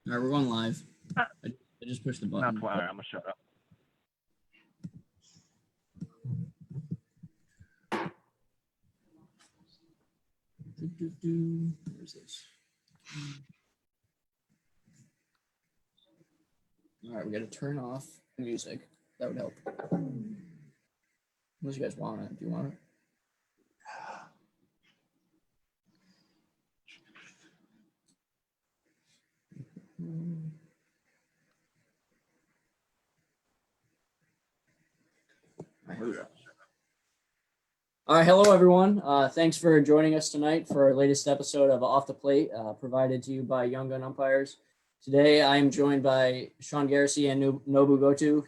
All right, we're going live. I just pushed the button. Not all right, I'm gonna shut up. Where's this? All right, we got to turn off music. That would help. Unless you guys want it. Do you want it? All right, hello everyone. Thanks for joining us tonight for our latest episode of Off the Plate, provided to you by Young Gun Umpires. Today, I am joined by Sean Garrissey and Nobu Gotu.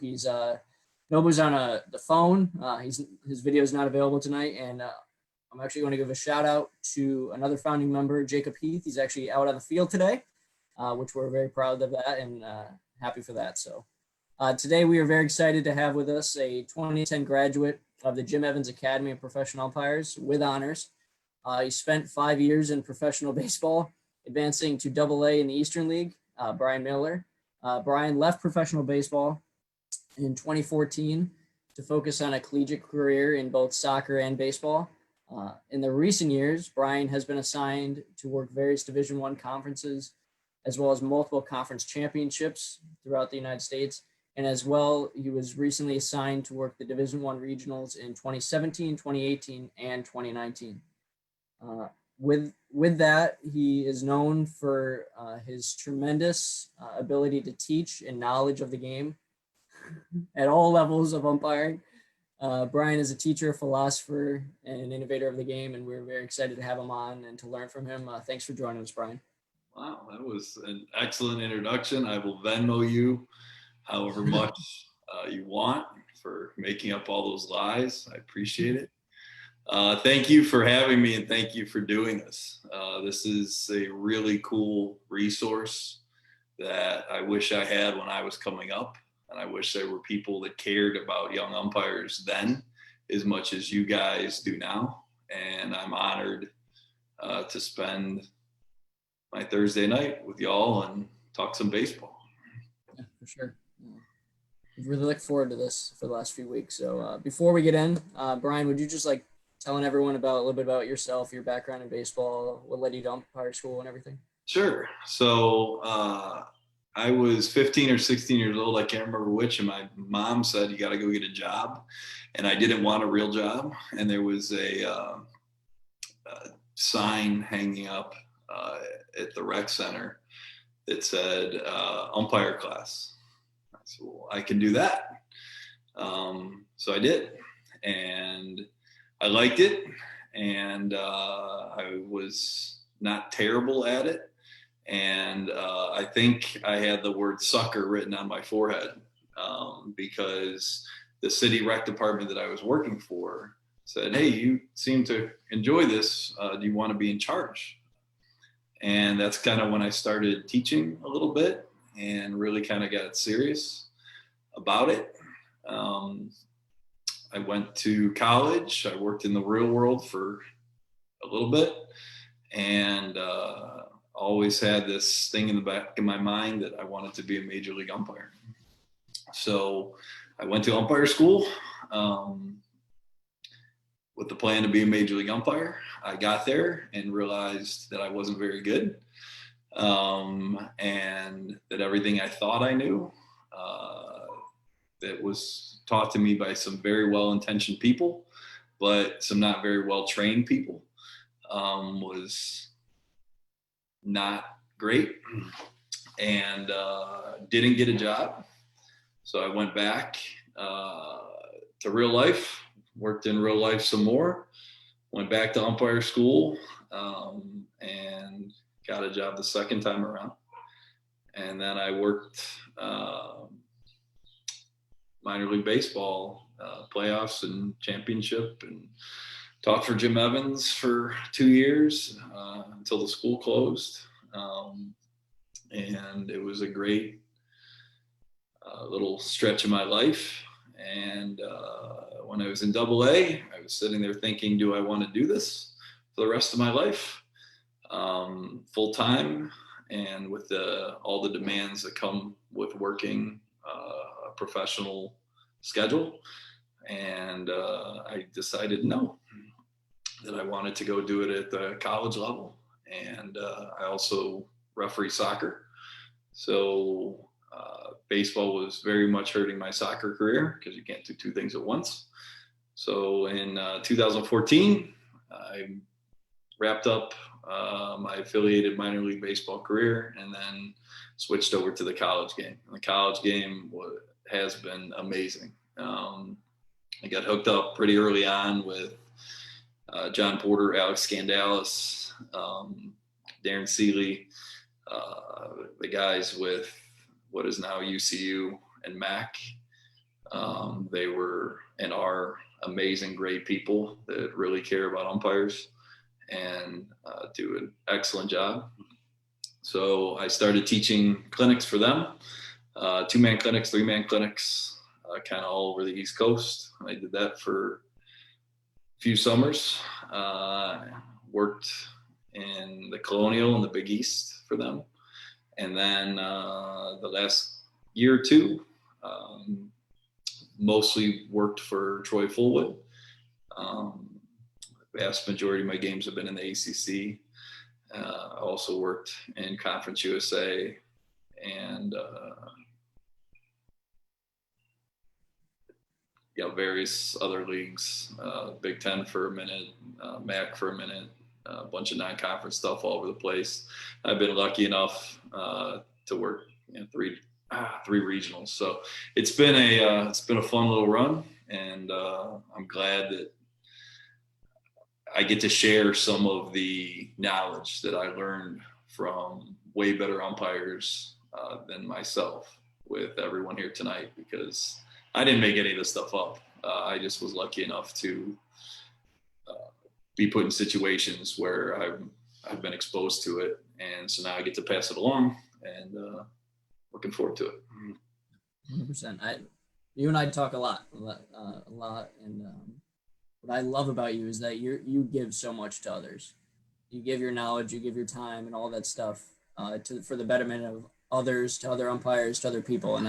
Nobu's on the phone. His video is not available tonight, and I'm actually going to give a shout out to another founding member, Jacob Heath. He's actually out on the field today, which we're very proud of that and happy for that. So today, we are very excited to have with us a 2010 graduate of the Jim Evans Academy of Professional Umpires with honors. He spent 5 years in professional baseball, advancing to AA in the Eastern League. Brian Miller. Brian left professional baseball in 2014 to focus on a collegiate career in both soccer and baseball. In the recent years, Brian has been assigned to work various Division I conferences, as well as multiple conference championships throughout the United States. And as well, he was recently assigned to work the Division I regionals in 2017, 2018, and 2019. With that, he is known for his tremendous ability to teach and knowledge of the game at all levels of umpiring. Brian is a teacher, philosopher, and an innovator of the game, and we're very excited to have him on and to learn from him. Thanks for joining us, Brian. Wow, that was an excellent introduction. I will Venmo you however much you want for making up all those lies. I appreciate it. Thank you for having me, and thank you for doing this. This is a really cool resource that I wish I had when I was coming up, and I wish there were people that cared about young umpires then as much as you guys do now. And I'm honored to spend my Thursday night with y'all and talk some baseball. Yeah, for sure. We've really looked forward to this for the last few weeks. So before we get in, Brian, would you just telling everyone a little bit about yourself, your background in baseball, what led you to umpire school and everything? Sure. So I was 15 or 16 years old. I can't remember which. And my mom said, you got to go get a job. And I didn't want a real job. And there was a sign hanging up at the rec center that said umpire class. I said, well, I can do that. So I did. And I liked it, and I was not terrible at it. And I think I had the word sucker written on my forehead because the city rec department that I was working for said, hey, you seem to enjoy this. Do you want to be in charge? And that's kind of when I started teaching a little bit and really kind of got serious about it. I went to college. I worked in the real world for a little bit and always had this thing in the back of my mind that I wanted to be a major league umpire. So I went to umpire school with the plan to be a major league umpire. I got there and realized that I wasn't very good and that everything I thought I knew that was taught to me by some very well-intentioned people, but some not very well-trained people, was not great, and didn't get a job. So I went back to real life, worked in real life some more, went back to umpire school, and got a job the second time around. And then I worked minor league baseball, playoffs and championship, and taught for Jim Evans for 2 years until the school closed. And it was a great little stretch of my life. And when I was in AA, I was sitting there thinking, do I want to do this for the rest of my life full time? and with all the demands that come with working a professional schedule. And I decided no, that I wanted to go do it at the college level. And I also referee soccer. So baseball was very much hurting my soccer career because you can't do two things at once. So in 2014, I wrapped up my affiliated minor league baseball career and then switched over to the college game. And the college game has been amazing. I got hooked up pretty early on with John Porter, Alex Scandalis, Darren Seeley, the guys with what is now UCU and MAC. They were and are amazing, great people that really care about umpires and do an excellent job. So I started teaching clinics for them, 2-man clinics, 3-man clinics, kind of all over the East Coast. I did that for a few summers. Worked in the Colonial and the Big East for them. And then the last year or two, mostly worked for Troy Fullwood. Vast majority of my games have been in the ACC. I also worked in Conference USA and various other leagues, Big Ten for a minute, MAC for a minute, a bunch of non-conference stuff all over the place. I've been lucky enough to work three regionals, so it's been a fun little run, and I'm glad that I get to share some of the knowledge that I learned from way better umpires than myself with everyone here tonight, because I didn't make any of this stuff up. I just was lucky enough to be put in situations where I've been exposed to it, and so now I get to pass it along, and looking forward to it. 100%. You and I talk a lot, and what I love about you is that you give so much to others. You give your knowledge, you give your time, and all that stuff for the betterment of others, to other umpires, to other people, and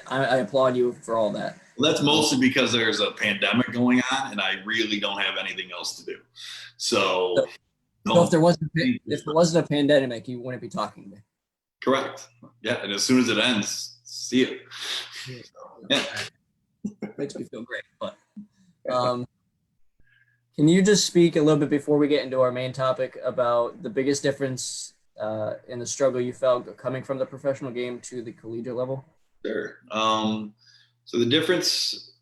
I applaud you for all that. Well, that's mostly because there's a pandemic going on, and I really don't have anything else to do. So if there wasn't a pandemic, you wouldn't be talking to me. Correct. Yeah, and as soon as it ends, see you. Yeah. Makes me feel great. But can you just speak a little bit before we get into our main topic about the biggest difference in the struggle you felt coming from the professional game to the collegiate level? Sure. So the difference,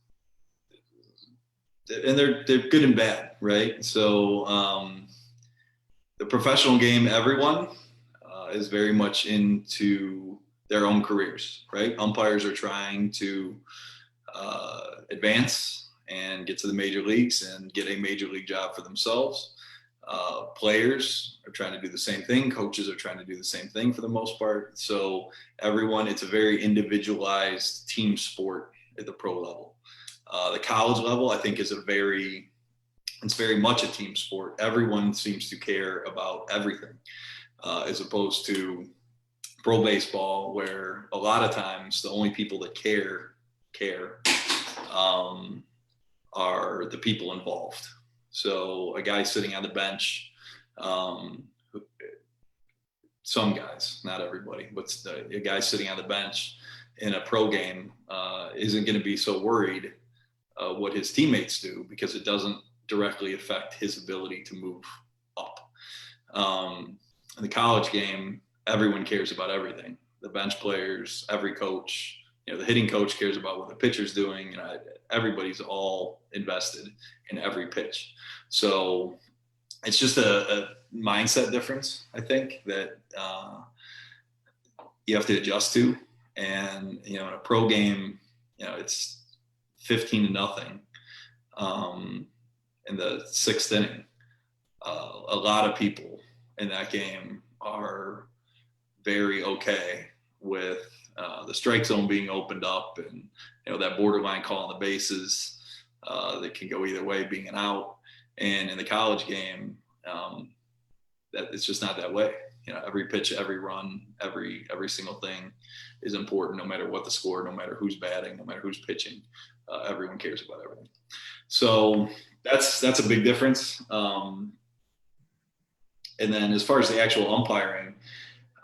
and they're good and bad, right? So the professional game, everyone is very much into their own careers, right? Umpires are trying to advance and get to the major leagues and get a major league job for themselves. Players are trying to do the same thing. Coaches are trying to do the same thing for the most part. So everyone, it's a very individualized team sport at the pro level. The college level, I think, it's very much a team sport. Everyone seems to care about everything, as opposed to pro baseball, where a lot of times the only people that care are the people involved. So a guy sitting on the bench, some guys, not everybody, but a guy sitting on the bench in a pro game isn't going to be so worried what his teammates do, because it doesn't directly affect his ability to move up. In the college game, everyone cares about everything. The bench players, every coach, the hitting coach cares about what the pitcher's doing. Everybody's all invested in every pitch. So it's just a mindset difference, I think, that you have to adjust to. And, in a pro game, it's 15-0 in the 6th inning. A lot of people in that game are very okay with the strike zone being opened up, and that borderline call on the bases that can go either way, being an out. And in the college game, that it's just not that way. every pitch, every run, every single thing is important, no matter what the score, no matter who's batting, no matter who's pitching. Everyone cares about everything. So that's a big difference. And then as far as the actual umpiring,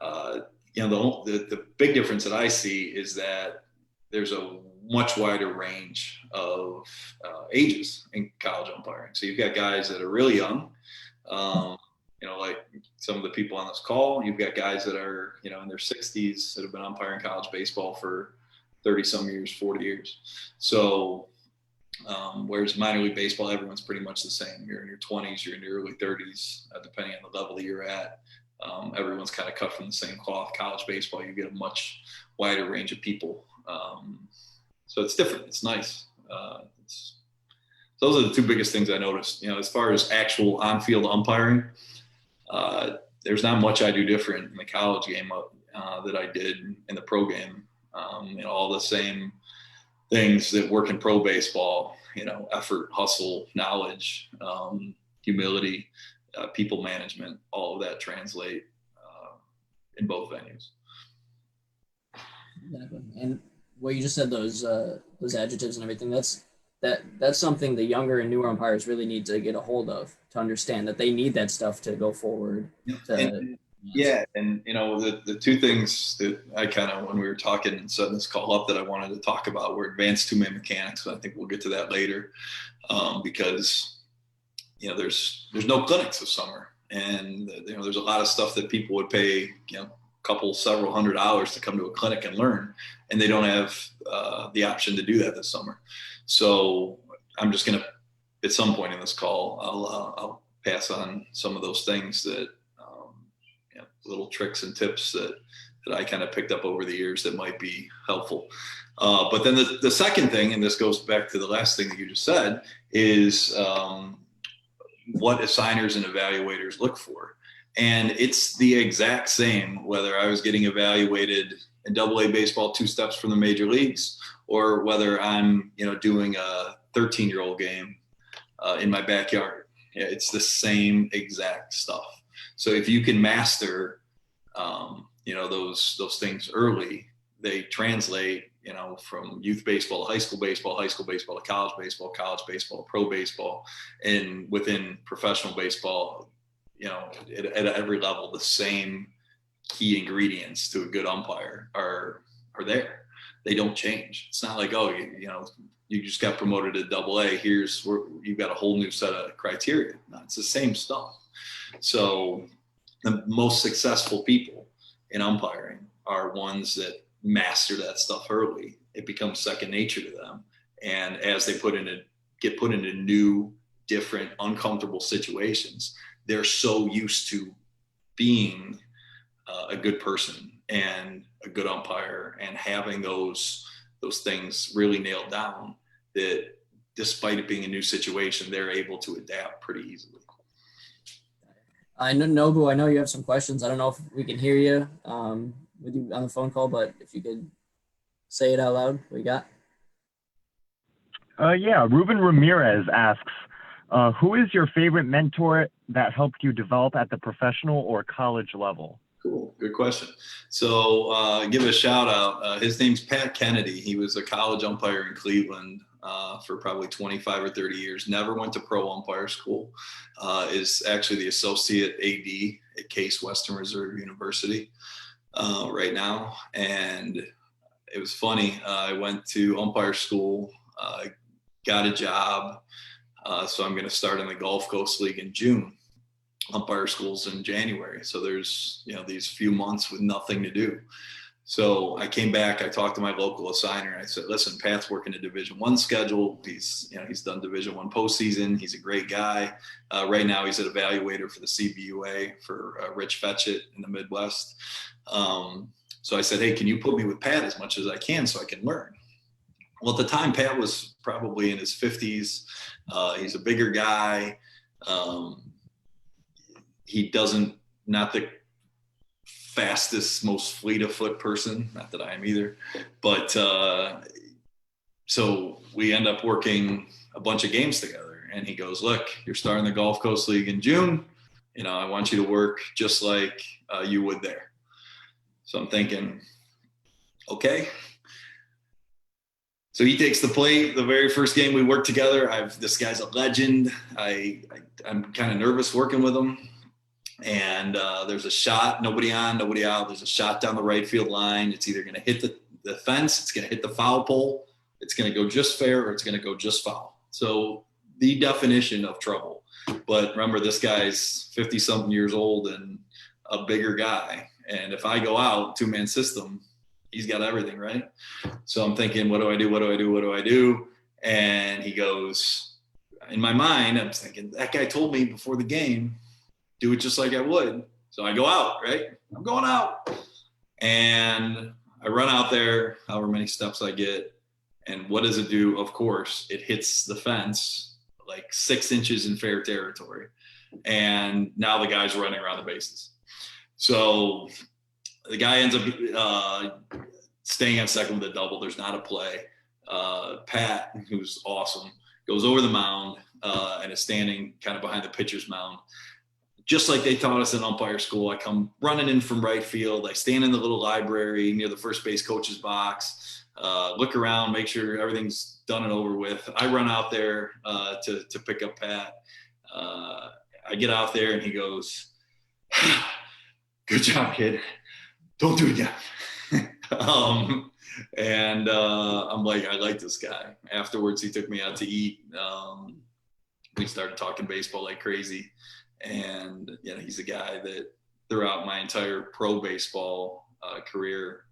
the big difference that I see is that there's a much wider range of ages in college umpiring. So you've got guys that are really young, like some of the people on this call. You've got guys that are, in their 60s that have been umpiring college baseball for 30 some years, 40 years. So whereas minor league baseball, everyone's pretty much the same. You're in your 20s, you're in your early 30s, depending on the level that you're at. Everyone's kind of cut from the same cloth. College baseball, you get a much wider range of people. So it's different. It's nice. Those are the two biggest things I noticed. As far as actual on-field umpiring, there's not much I do different in the college game that I did in the pro game. All the same things that work in pro baseball, effort, hustle, knowledge, humility, people management, all of that translate in both venues. Exactly. And what you just said, those adjectives and everything, that's something the younger and newer umpires really need to get a hold of, to understand that they need that stuff to go forward. And the two things that I kind of, when we were talking and setting this call up, that I wanted to talk about were advanced two-man mechanics. I think we'll get to that later, because there's no clinics this summer, and there's a lot of stuff that people would pay several $100s to come to a clinic and learn, and they don't have the option to do that this summer. So I'm just gonna, at some point in this call, I'll pass on some of those things that little tricks and tips that I kind of picked up over the years that might be helpful. But then the second thing, and this goes back to the last thing that you just said, is what assigners and evaluators look for. And it's the exact same, whether I was getting evaluated in AA baseball 2 steps from the major leagues, or whether I'm, doing a 13-year-old game in my backyard. It's the same exact stuff. So if you can master, those things early, they translate, from youth baseball to high school baseball to college baseball to pro baseball, and within professional baseball, at every level, the same key ingredients to a good umpire are there. They don't change. It's not like, you just got promoted to AA. Here's where you've got a whole new set of criteria. No, it's the same stuff. So the most successful people in umpiring are ones that master that stuff early. It becomes second nature to them. And as they get put into new, different, uncomfortable situations, they're so used to being a good person and a good umpire and having those things really nailed down, that despite it being a new situation, they're able to adapt pretty easily. I know, Nobu, I know you have some questions. I don't know if we can hear you with you on the phone call, but if you could say it out loud, what you got? Yeah, Ruben Ramirez asks, who is your favorite mentor that helped you develop at the professional or college level? Cool. Good question. So give a shout out. His name's Pat Kennedy. He was a college umpire in Cleveland for probably 25 or 30 years. Never went to pro umpire school. Is actually the associate AD at Case Western Reserve University right now. And it was funny. I went to umpire school, got a job. So I'm going to start in the Gulf Coast League in June. Umpire school's in January. So there's, these few months with nothing to do. So I came back, I talked to my local assigner, and I said, listen, Pat's working a Division I schedule. He's done Division I postseason. He's a great guy. Right now he's an evaluator for the CBUA for Rich Fetchit in the Midwest. So I said, hey, can you put me with Pat as much as I can so I can learn? Well, at the time, Pat was probably in his 50s. He's a bigger guy. He not the fastest, most fleet of foot person, not that I am either, but so we end up working a bunch of games together, and he goes, look, you're starting the Gulf Coast League in June. I want you to work just like you would there. So I'm thinking, okay. So he takes the plate. The very first game we worked together, this guy's a legend. I'm kind of nervous working with him. And there's a shot, nobody on, nobody out. There's a shot down the right field line. It's either going to hit the fence, it's going to hit the foul pole, it's going to go just fair, or it's going to go just foul. So the definition of trouble. But remember, this guy's 50-something years old and a bigger guy. And if I go out, two-man system, he's got everything, right? So I'm thinking, what do I do? What do I do? What do I do? And he goes, in my mind, I'm thinking, that guy told me before the game, do it just like I would. So I go out, right? I'm going out. And I run out there, however many steps I get. And what does it do? Of course, it hits the fence like 6 inches in fair territory. And now the guy's running around the bases. So the guy ends up staying on second with a double. There's not a play. Pat, who's awesome, goes over the mound and is standing kind of behind the pitcher's mound. Just like they taught us in umpire school, I come running in from right field. I stand in the little library near the first base coach's box, look around, make sure everything's done and over with. I run out there to pick up Pat. I get out there and he goes, good job, kid. Don't do it again. I'm like, I like this guy. Afterwards, he took me out to eat. We started talking baseball like crazy. And, he's a guy that throughout my entire pro baseball career,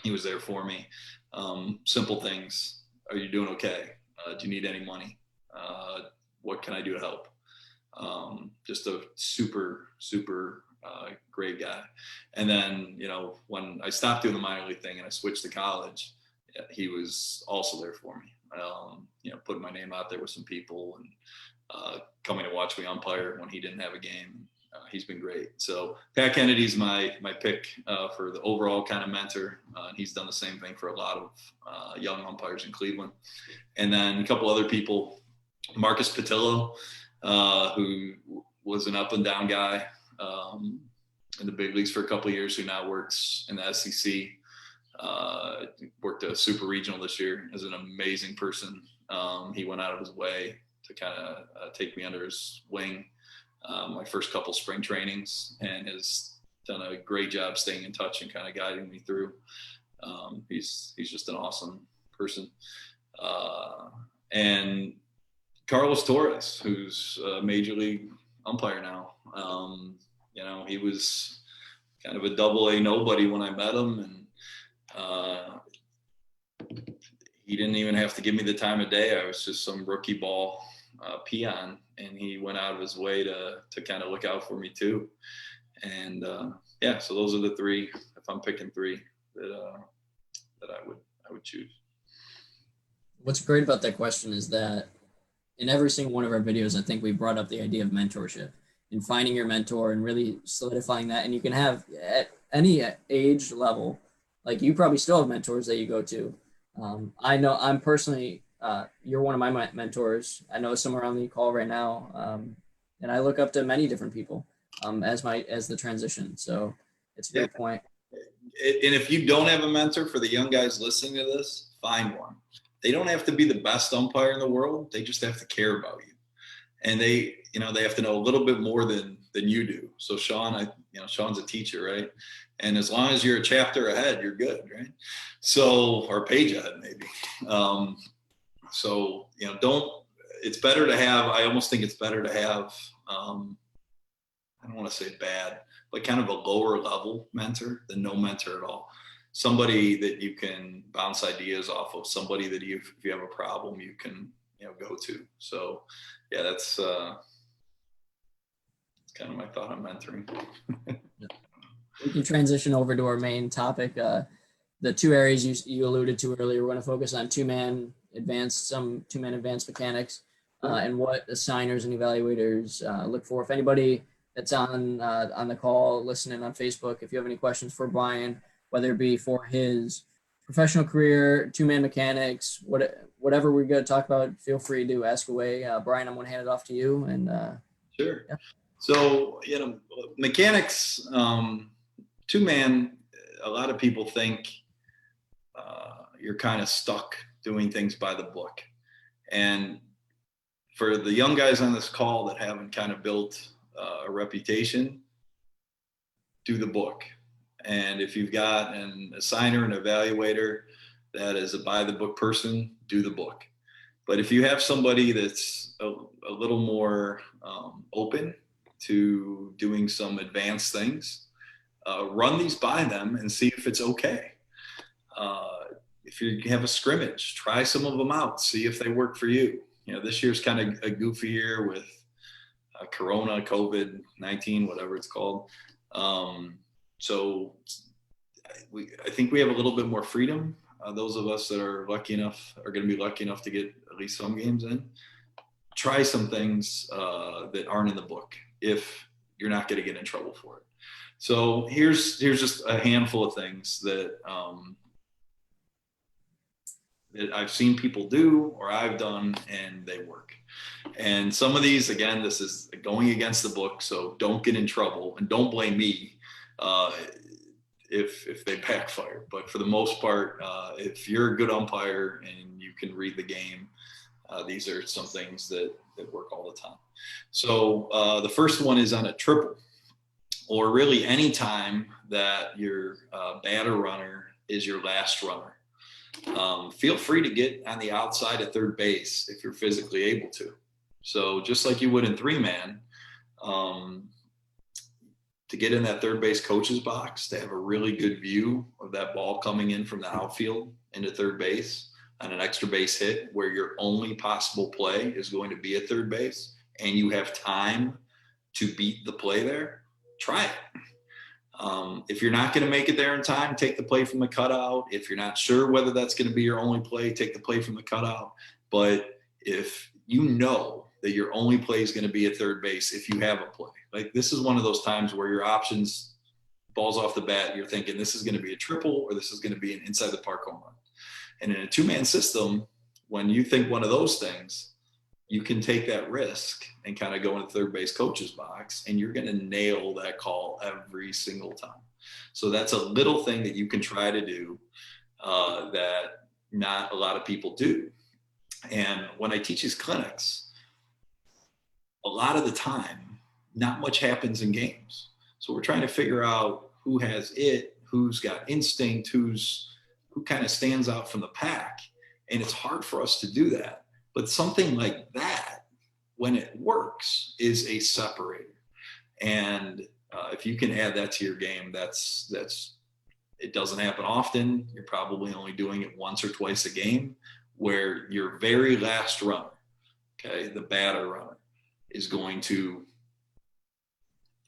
he was there for me. Simple things. Are you doing okay? Do you need any money? What can I do to help? Just a super, super great guy. And then, when I stopped doing the minor league thing and I switched to college, he was also there for me. Putting my name out there with some people and coming to watch me umpire when he didn't have a game. He's been great. So Pat Kennedy's my pick for the overall kind of mentor. He's done the same thing for a lot of young umpires in Cleveland. And then a couple other people, Marcus Patillo, who was an up and down guy in the big leagues for a couple of years, who now works in the SEC. Worked a super regional this year. Is an amazing person. He went out of his way to kind of take me under his wing my first couple spring trainings, and has done a great job staying in touch and kind of guiding me through. He's just an awesome person. And Carlos Torres, who's a major league umpire now. He was kind of a double-A nobody when I met him, and he didn't even have to give me the time of day. I was just some rookie ball peon, and he went out of his way to kind of look out for me too. And so those are the three, if I'm picking three, that I would choose. What's great about that question is that in every single one of our videos, I think we brought up the idea of mentorship and finding your mentor and really solidifying that. And you can have at any age level, like you probably still have mentors that you go to. I know I'm personally, you're one of my mentors. I know somewhere on the call right now. And I look up to many different people as the transition. So it's a great point. And if you don't have a mentor, for the young guys listening to this, find one. They don't have to be the best umpire in the world. They just have to care about you. And they have to know a little bit more than you do. So Sean's a teacher, right? And as long as you're a chapter ahead, you're good, right? So, or page ahead, maybe. It's better to have, I almost think it's better to have, I don't want to say bad, but kind of a lower level mentor than no mentor at all. Somebody that you can bounce ideas off of, somebody that if you have a problem, you can, go to. So yeah, that's kind of my thought on mentoring. We can transition over to our main topic. The two areas you alluded to earlier, we're going to focus on two-man advanced mechanics, and what assigners and evaluators look for. If anybody that's on the call, listening on Facebook, if you have any questions for Brian, whether it be for his professional career, two-man mechanics, whatever we're going to talk about, feel free to ask away. Brian, I'm going to hand it off to you. And Sure. Yeah. So, mechanics, two-man, a lot of people think you're kind of stuck doing things by the book. And for the young guys on this call that haven't kind of built a reputation, do the book. And if you've got an assigner, an evaluator that is a by the book person, do the book. But if you have somebody that's a little more open to doing some advanced things, run these by them and see if it's okay. If you have a scrimmage, try some of them out, see if they work for you. This year's kind of a goofy year with Corona, COVID-19, whatever it's called. So I think we have a little bit more freedom. Those of us that are lucky enough are going to be lucky enough to get at least some games in. Try some things that aren't in the book if you're not going to get in trouble for it. So here's just a handful of things that that I've seen people do or I've done and they work. And some of these, again, this is going against the book, so don't get in trouble and don't blame me if they backfire. But for the most part, if you're a good umpire and you can read the game, these are some things that work all the time. So the first one is on a triple, or really any time that your batter runner is your last runner. Feel free to get on the outside at third base if you're physically able to. So just like you would in three-man, to get in that third base coach's box, to have a really good view of that ball coming in from the outfield into third base on an extra base hit where your only possible play is going to be at third base and you have time to beat the play there, try it. If you're not going to make it there in time, take the play from the cutout. If you're not sure whether that's going to be your only play, take the play from the cutout. But if you know that your only play is going to be at third base, if you have a play, like this is one of those times where your options, balls off the bat, you're thinking this is going to be a triple or this is going to be an inside the park home run. And in a two-man system, when you think one of those things, you can take that risk and kind of go into the third base coach's box and you're going to nail that call every single time. So that's a little thing that you can try to do that not a lot of people do. And when I teach these clinics, a lot of the time, not much happens in games. So we're trying to figure out who has it, who's got instinct, who kind of stands out from the pack. And it's hard for us to do that. But something like that, when it works, is a separator. And if you can add that to your game, that's it doesn't happen often. You're probably only doing it once or twice a game, where your very last runner, okay, the batter runner, is going to,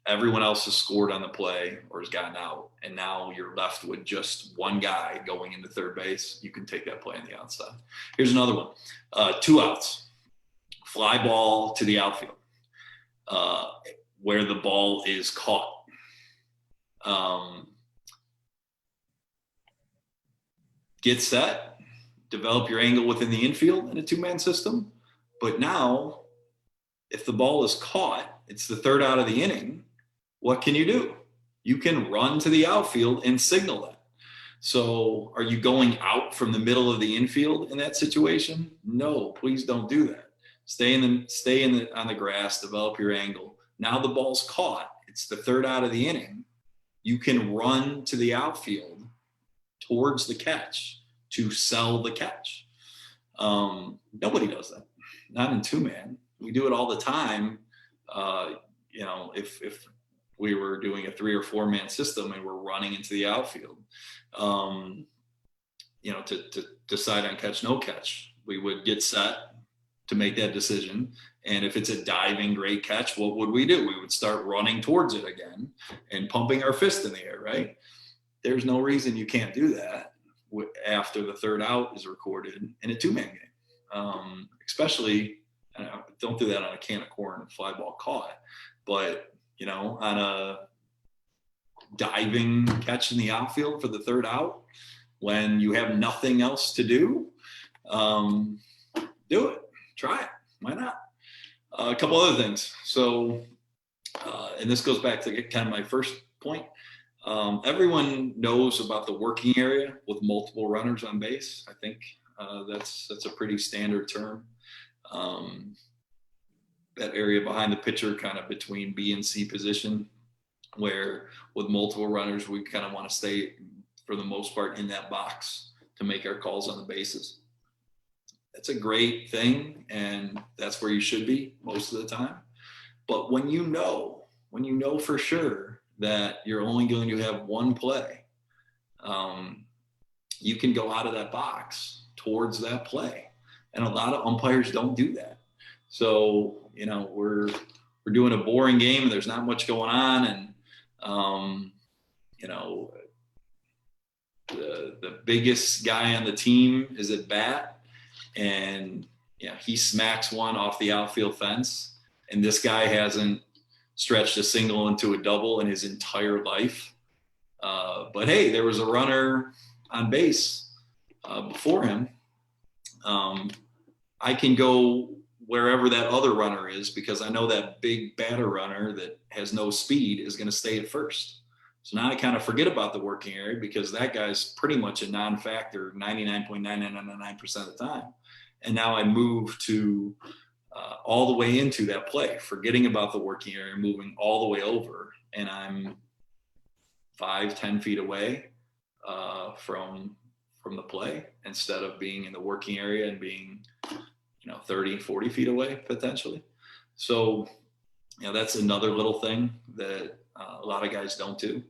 everyone else has scored on the play or has gotten out, and now you're left with just one guy going into third base. You can take that play on the outside. Here's another one. 2 outs, fly ball to the outfield, where the ball is caught. Get set, develop your angle within the infield in a two-man system. But now, if the ball is caught, it's the third out of the inning. What can you do? You can run to the outfield and signal that. So are you going out from the middle of the infield in that situation? No, please don't do that. Stay on the grass, develop your angle. Now the ball's caught. It's the third out of the inning. You can run to the outfield towards the catch to sell the catch. Nobody does that. Not in two-man. We do it all the time. If we were doing a 3 or 4 man system and we're running into the outfield, to decide on catch, no catch, we would get set to make that decision. And if it's a diving great catch, what would we do? We would start running towards it again and pumping our fist in the air, right? There's no reason you can't do that after the third out is recorded in a 2-man game. Especially, don't do that on a can of corn and fly ball caught, but on a diving catch in the outfield for the third out, when you have nothing else to do, do it, try it. Why not? A couple other things. So and this goes back to kind of my first point. Everyone knows about the working area with multiple runners on base. I think that's a pretty standard term. That area behind the pitcher, kind of between B and C position, where with multiple runners, we kind of want to stay for the most part in that box to make our calls on the bases. That's a great thing, and that's where you should be most of the time. But when you know for sure that you're only going to have one play, you can go out of that box towards that play. And a lot of umpires don't do that. So, we're doing a boring game and there's not much going on. And, the biggest guy on the team is at bat, and he smacks one off the outfield fence, and this guy hasn't stretched a single into a double in his entire life. But hey, there was a runner on base before him. I can go wherever that other runner is because I know that big batter runner that has no speed is going to stay at first. So now I kind of forget about the working area because that guy's pretty much a non-factor 99.9999% of the time. And now I move to all the way into that play, forgetting about the working area, moving all the way over, and I'm 5-10 feet away from the play instead of being in the working area and being 30-40 feet away potentially. So that's another little thing that a lot of guys don't do.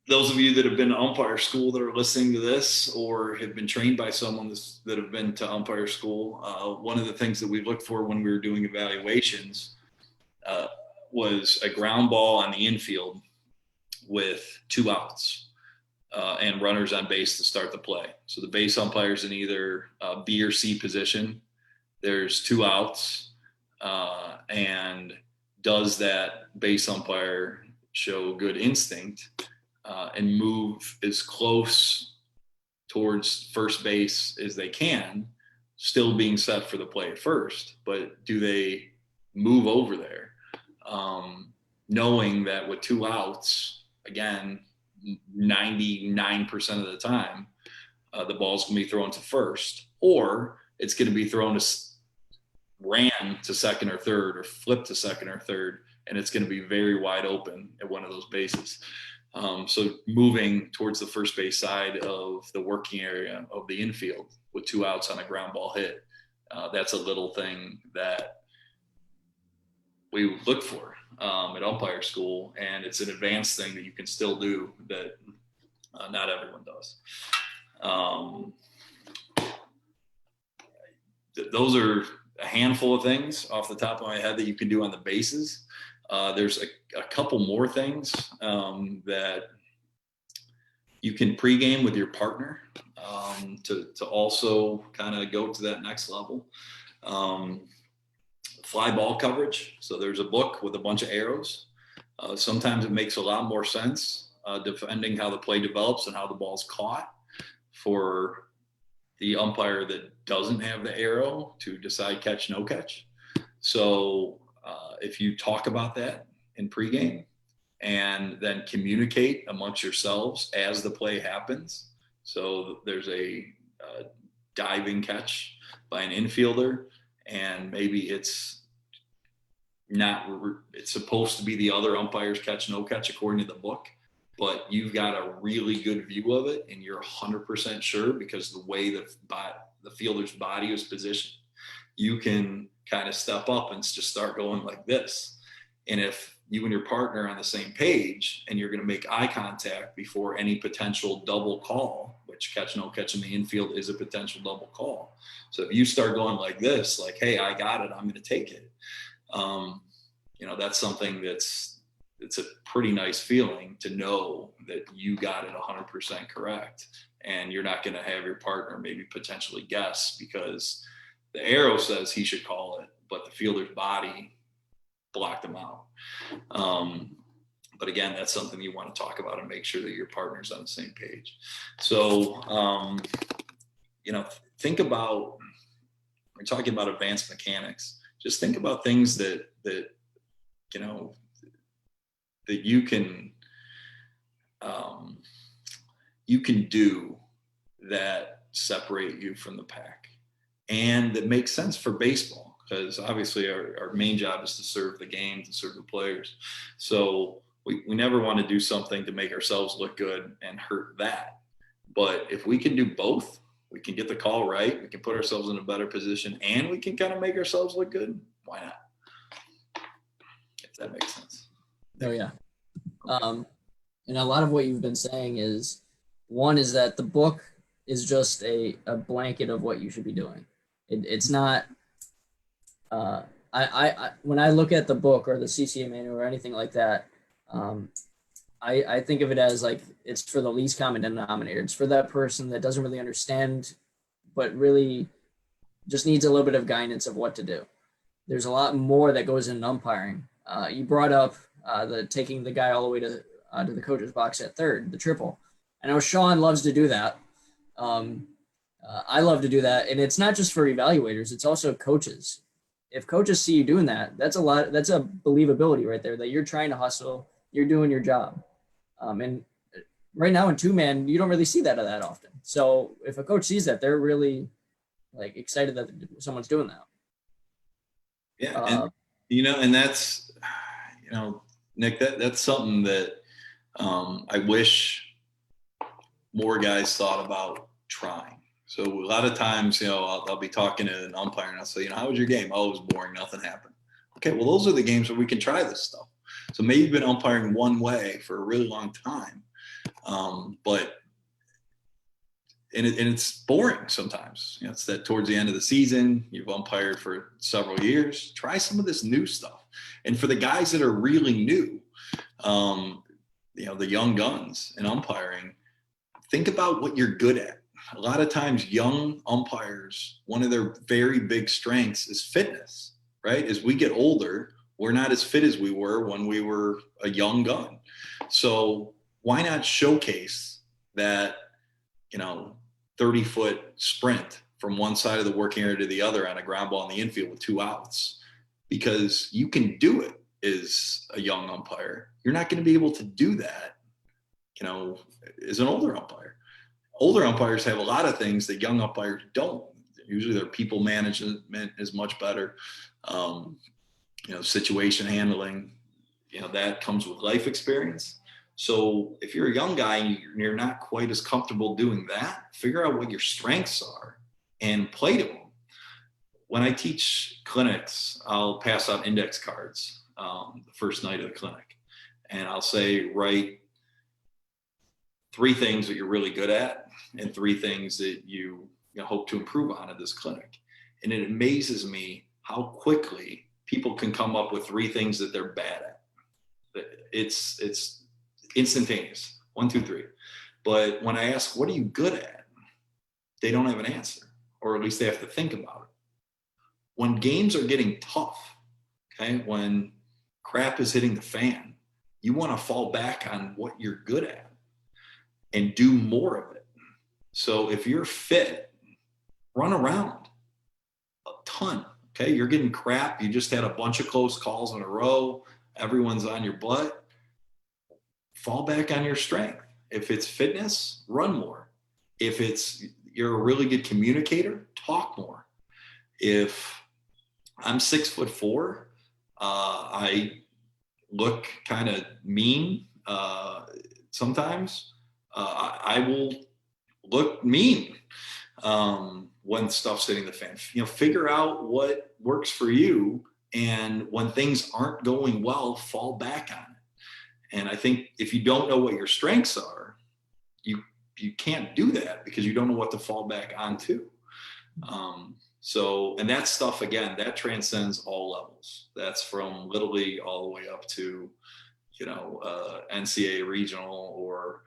Those of you that have been to umpire school that are listening to this or have been trained by someone that have been to umpire school, one of the things that we looked for when we were doing evaluations was a ground ball on the infield with 2 outs and runners on base to start the play. So the base umpire's in either B or C position. There's 2 outs, and does that base umpire show good instinct and move as close towards first base as they can, still being set for the play at first, but do they move over there? Knowing that with 2 outs, again, 99% of the time, the ball's going to be thrown to first, or it's going to be thrown ran to second or third or flipped to second or third, and it's going to be very wide open at one of those bases. So moving towards the first base side of the working area of the infield with 2 outs on a ground ball hit, that's a little thing that we look for at umpire school, and it's an advanced thing that you can still do that not everyone does. Those are a handful of things off the top of my head that you can do on the bases. There's a couple more things that you can pregame with your partner to also kind of go to that next level. Fly ball coverage. So there's a book with a bunch of arrows. Sometimes it makes a lot more sense depending how the play develops and how the ball's caught for the umpire that doesn't have the arrow to decide catch, no catch. So if you talk about that in pregame and then communicate amongst yourselves as the play happens. So there's a diving catch by an infielder, and maybe it's supposed to be the other umpire's catch, no catch according to the book, but you've got a really good view of it and you're 100% sure because the way the fielder's body is positioned, you can kind of step up and just start going like this. And if you and your partner are on the same page and you're going to make eye contact before any potential double call, which catch, no catch in the infield is a potential double call. So if you start going like this, like, hey, I got it, I'm going to take it. That's something it's a pretty nice feeling to know that you got it 100% correct. And you're not going to have your partner maybe potentially guess because the arrow says he should call it, but the fielder's body blocked him out. But again, that's something you want to talk about and make sure that your partner's on the same page. So, think about, we're talking about advanced mechanics, just think about things that you know, that you can do that separate you from the pack, and that makes sense for baseball, because obviously our main job is to serve the game, to serve the players. So we never want to do something to make ourselves look good and hurt that. But if we can do both, we can get the call right, we can put ourselves in a better position, and we can kind of make ourselves look good. Why not? If that makes sense. Oh yeah. And a lot of what you've been saying is, one is that the book is just a blanket of what you should be doing. It's not, I when I look at the book or the CCA manual or anything like that, I think of it as like, it's for the least common denominator. It's for that person that doesn't really understand, but really just needs a little bit of guidance of what to do. There's a lot more that goes into umpiring. You brought up the taking the guy all the way to the coach's box at third, the triple. I know Sean loves to do that. I love to do that, and it's not just for evaluators; it's also coaches. If coaches see you doing that, that's a lot. That's a believability right there, that you're trying to hustle, you're doing your job. And right now in two-man, you don't really see that often. So if a coach sees that, they're really like excited that someone's doing that. Yeah, and and that's, Nick, that's something that I wish more guys thought about trying. So a lot of times, I'll be talking to an umpire and I'll say, how was your game? Oh, it was boring. Nothing happened. Okay, well, those are the games where we can try this stuff. So maybe you've been umpiring one way for a really long time, and it's boring sometimes. It's that towards the end of the season, you've umpired for several years. Try some of this new stuff. And for the guys that are really new, the young guns in umpiring, think about what you're good at. A lot of times young umpires, one of their very big strengths is fitness, right? As we get older, we're not as fit as we were when we were a young gun. So why not showcase that, 30-foot sprint from one side of the working area to the other on a ground ball in the infield with 2 outs? Because you can do it as a young umpire. You're not going to be able to do that, as an older umpire. Older umpires have a lot of things that young umpires don't. Usually their people management is much better. Situation handling, that comes with life experience. So if you're a young guy and you're not quite as comfortable doing that, figure out what your strengths are and play to them. When I teach clinics, I'll pass out index cards the first night of the clinic. And I'll say, write 3 things that you're really good at and 3 things that you hope to improve on at this clinic. And it amazes me how quickly people can come up with 3 things that they're bad at. It's instantaneous, 1, 2, 3. But when I ask, what are you good at? They don't have an answer, or at least they have to think about it. When games are getting tough, okay, when crap is hitting the fan, you want to fall back on what you're good at and do more of it. So if you're fit, run around a ton. Okay, you're getting crap. You just had a bunch of close calls in a row. Everyone's on your butt. Fall back on your strength. If it's fitness, run more. If you're a really good communicator, talk more. If I'm 6'4", I look kind of mean sometimes. I will look mean when stuff's hitting the fan. Figure out what works for you, and when things aren't going well, fall back on it. And I think if you don't know what your strengths are, you can't do that because you don't know what to fall back onto. And that stuff, again, that transcends all levels. That's from Little League all the way up to, NCAA regional or,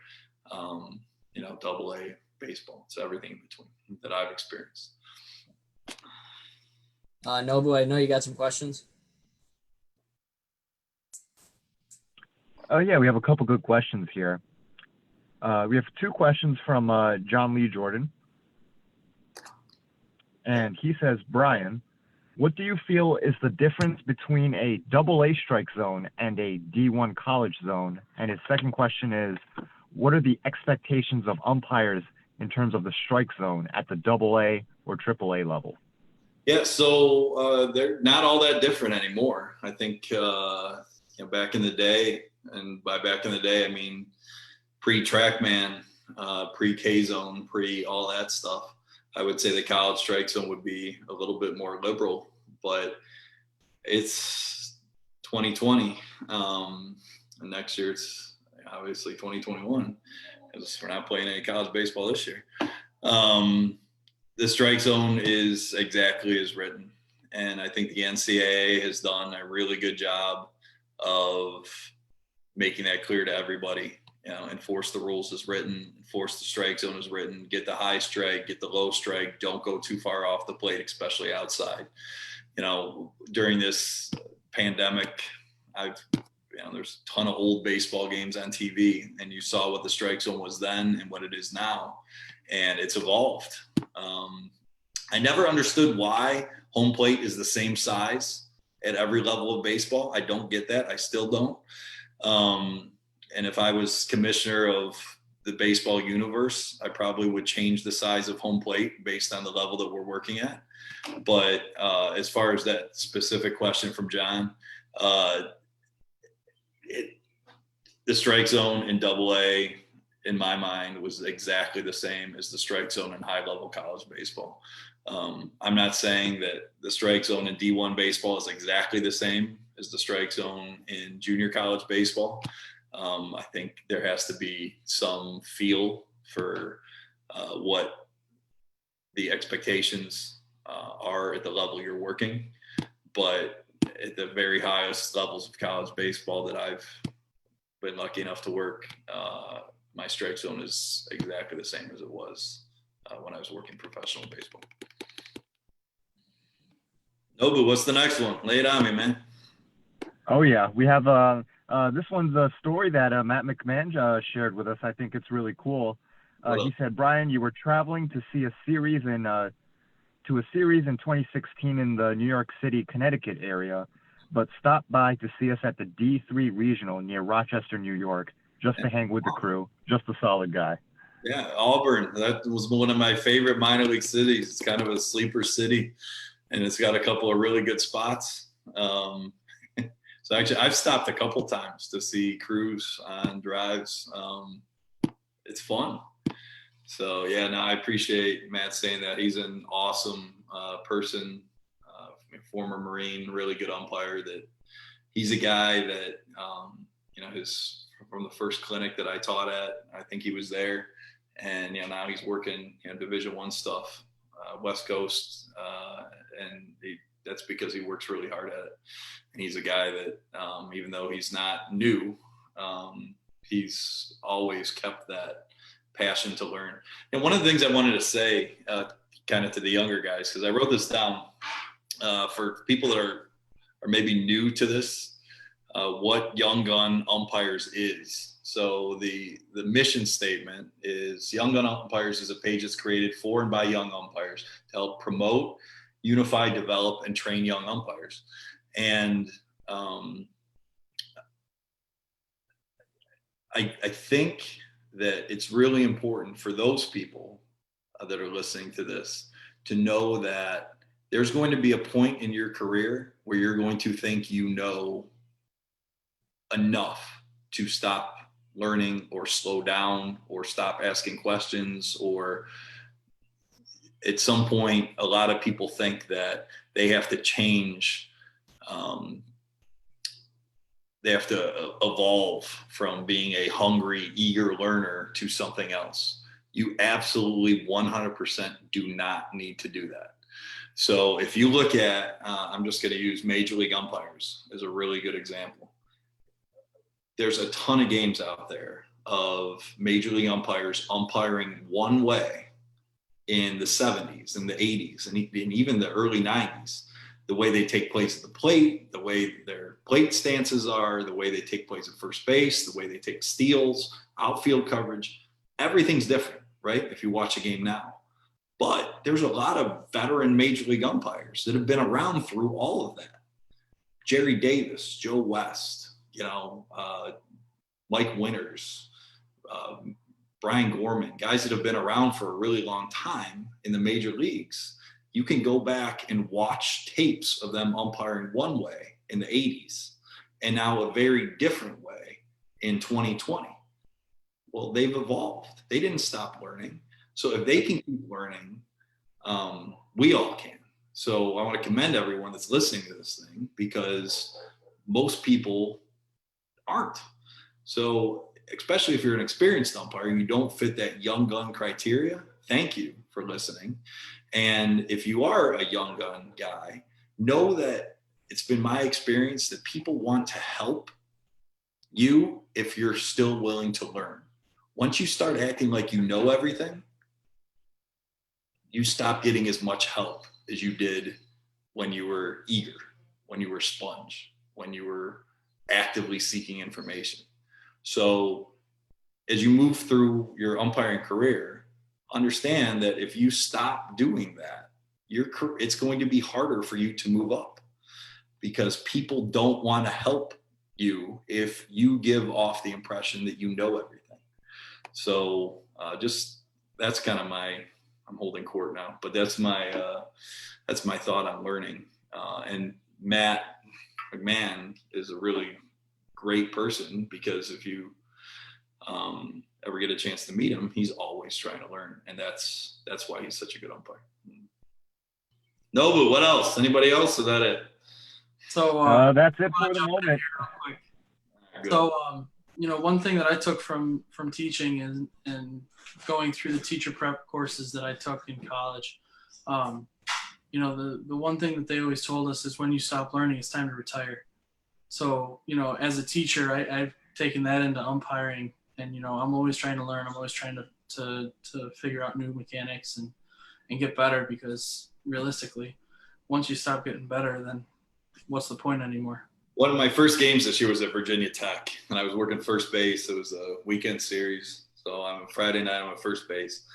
AA baseball. It's everything in between that I've experienced. Nobu, I know you got some questions. Oh, yeah, we have a couple good questions here. We have 2 questions from John Lee Jordan. And he says, Brian, What do you feel is the difference between a AA strike zone and a D1 college zone? And his second question is, what are the expectations of umpires in terms of the strike zone at the AA or AAA level? Yeah, so they're not all that different anymore. I think back in the day, and by back in the day, I mean pre-TrackMan, pre-K-Zone, pre-all that stuff. I would say the college strike zone would be a little bit more liberal, but it's 2020. And next year it's obviously 2021 because we're not playing any college baseball this year. The strike zone is exactly as written. And I think the NCAA has done a really good job of making that clear to everybody. Enforce the rules as written, enforce the strike zone as written, get the high strike, get the low strike, don't go too far off the plate, especially outside. During this pandemic, there's a ton of old baseball games on TV, and you saw what the strike zone was then and what it is now, and it's evolved. I never understood why home plate is the same size at every level of baseball. I don't get that. I still don't. And if I was commissioner of the baseball universe, I probably would change the size of home plate based on the level that we're working at. But as far as that specific question from John, the strike zone in AA, in my mind, was exactly the same as the strike zone in high-level college baseball. I'm not saying that the strike zone in D1 baseball is exactly the same as the strike zone in junior college baseball. I think there has to be some feel for what the expectations are at the level you're working. But at the very highest levels of college baseball that I've been lucky enough to work, my strike zone is exactly the same as it was when I was working professional baseball. Nobu, what's the next one? Lay it on me, man. Oh, yeah. We have this one's a story that Matt McMahon shared with us. I think it's really cool. He said, Brian, you were traveling to see a series in 2016 in the New York City, Connecticut area, but stopped by to see us at the D3 Regional near Rochester, New York, just to hang with the crew. Just a solid guy. Yeah, Auburn. That was one of my favorite minor league cities. It's kind of a sleeper city, and it's got a couple of really good spots. So actually, I've stopped a couple times to see crews on drives. It's fun. So yeah, no, I appreciate Matt saying that. He's an awesome person, former Marine, really good umpire. That he's a guy that his from the first clinic that I taught at. I think he was there, and now he's working Division I stuff, West Coast, and that's because he works really hard at it. And he's a guy that, even though he's not new, he's always kept that passion to learn. And one of the things I wanted to say kind of to the younger guys, because I wrote this down for people that are maybe new to this, what Young Gun Umpires is. So the mission statement is Young Gun Umpires is a page that's created for and by young umpires to help promote, unify, develop, and train young umpires. And I think that it's really important for those people that are listening to this to know that there's going to be a point in your career where you're going to think you know enough to stop learning or slow down or stop asking questions, or at some point, a lot of people think that they have to change. They have to evolve from being a hungry, eager learner to something else. You absolutely 100% do not need to do that. So if you look at, I'm just going to use Major League umpires as a really good example. There's a ton of games out there of Major League umpires umpiring one way in the 70s and the 80s and even the early 90s. The way they take place at the plate, the way their plate stances are, the way they take place at first base, the way they take steals, outfield coverage, everything's different, right? If you watch a game now. But there's a lot of veteran major league umpires that have been around through all of that. Jerry Davis, Joe West, Mike Winters, Brian Gorman, guys that have been around for a really long time in the major leagues. You can go back and watch tapes of them umpiring one way in the 80s and now a very different way in 2020. Well, they've evolved. They didn't stop learning. So if they can keep learning, we all can. So I want to commend everyone that's listening to this thing, because most people aren't. So especially if you're an experienced umpire and you don't fit that young gun criteria, thank you for listening. And if you are a young gun guy, know that it's been my experience that people want to help you if you're still willing to learn. Once you start acting like you know everything, you stop getting as much help as you did when you were eager, when you were sponge, when you were actively seeking information. So as you move through your umpiring career, understand that if you stop doing that, it's going to be harder for you to move up, because people don't want to help you if you give off the impression that you know everything. So that's kind of I'm holding court now, but that's my thought on learning. And Matt McMahon is a really great person, because if you ever get a chance to meet him, he's always trying to learn, and that's why he's such a good umpire. No, but what else? Anybody else? Is that it? So that's it for the moment. So one thing that I took from teaching and going through the teacher prep courses that I took in college, the one thing that they always told us is when you stop learning, it's time to retire. So, as a teacher, I've taken that into umpiring, and, I'm always trying to learn. I'm always trying to figure out new mechanics and get better, because realistically, once you stop getting better, then what's the point anymore? One of my first games this year was at Virginia Tech, and I was working first base. It was a weekend series. So on Friday night, I'm at first base,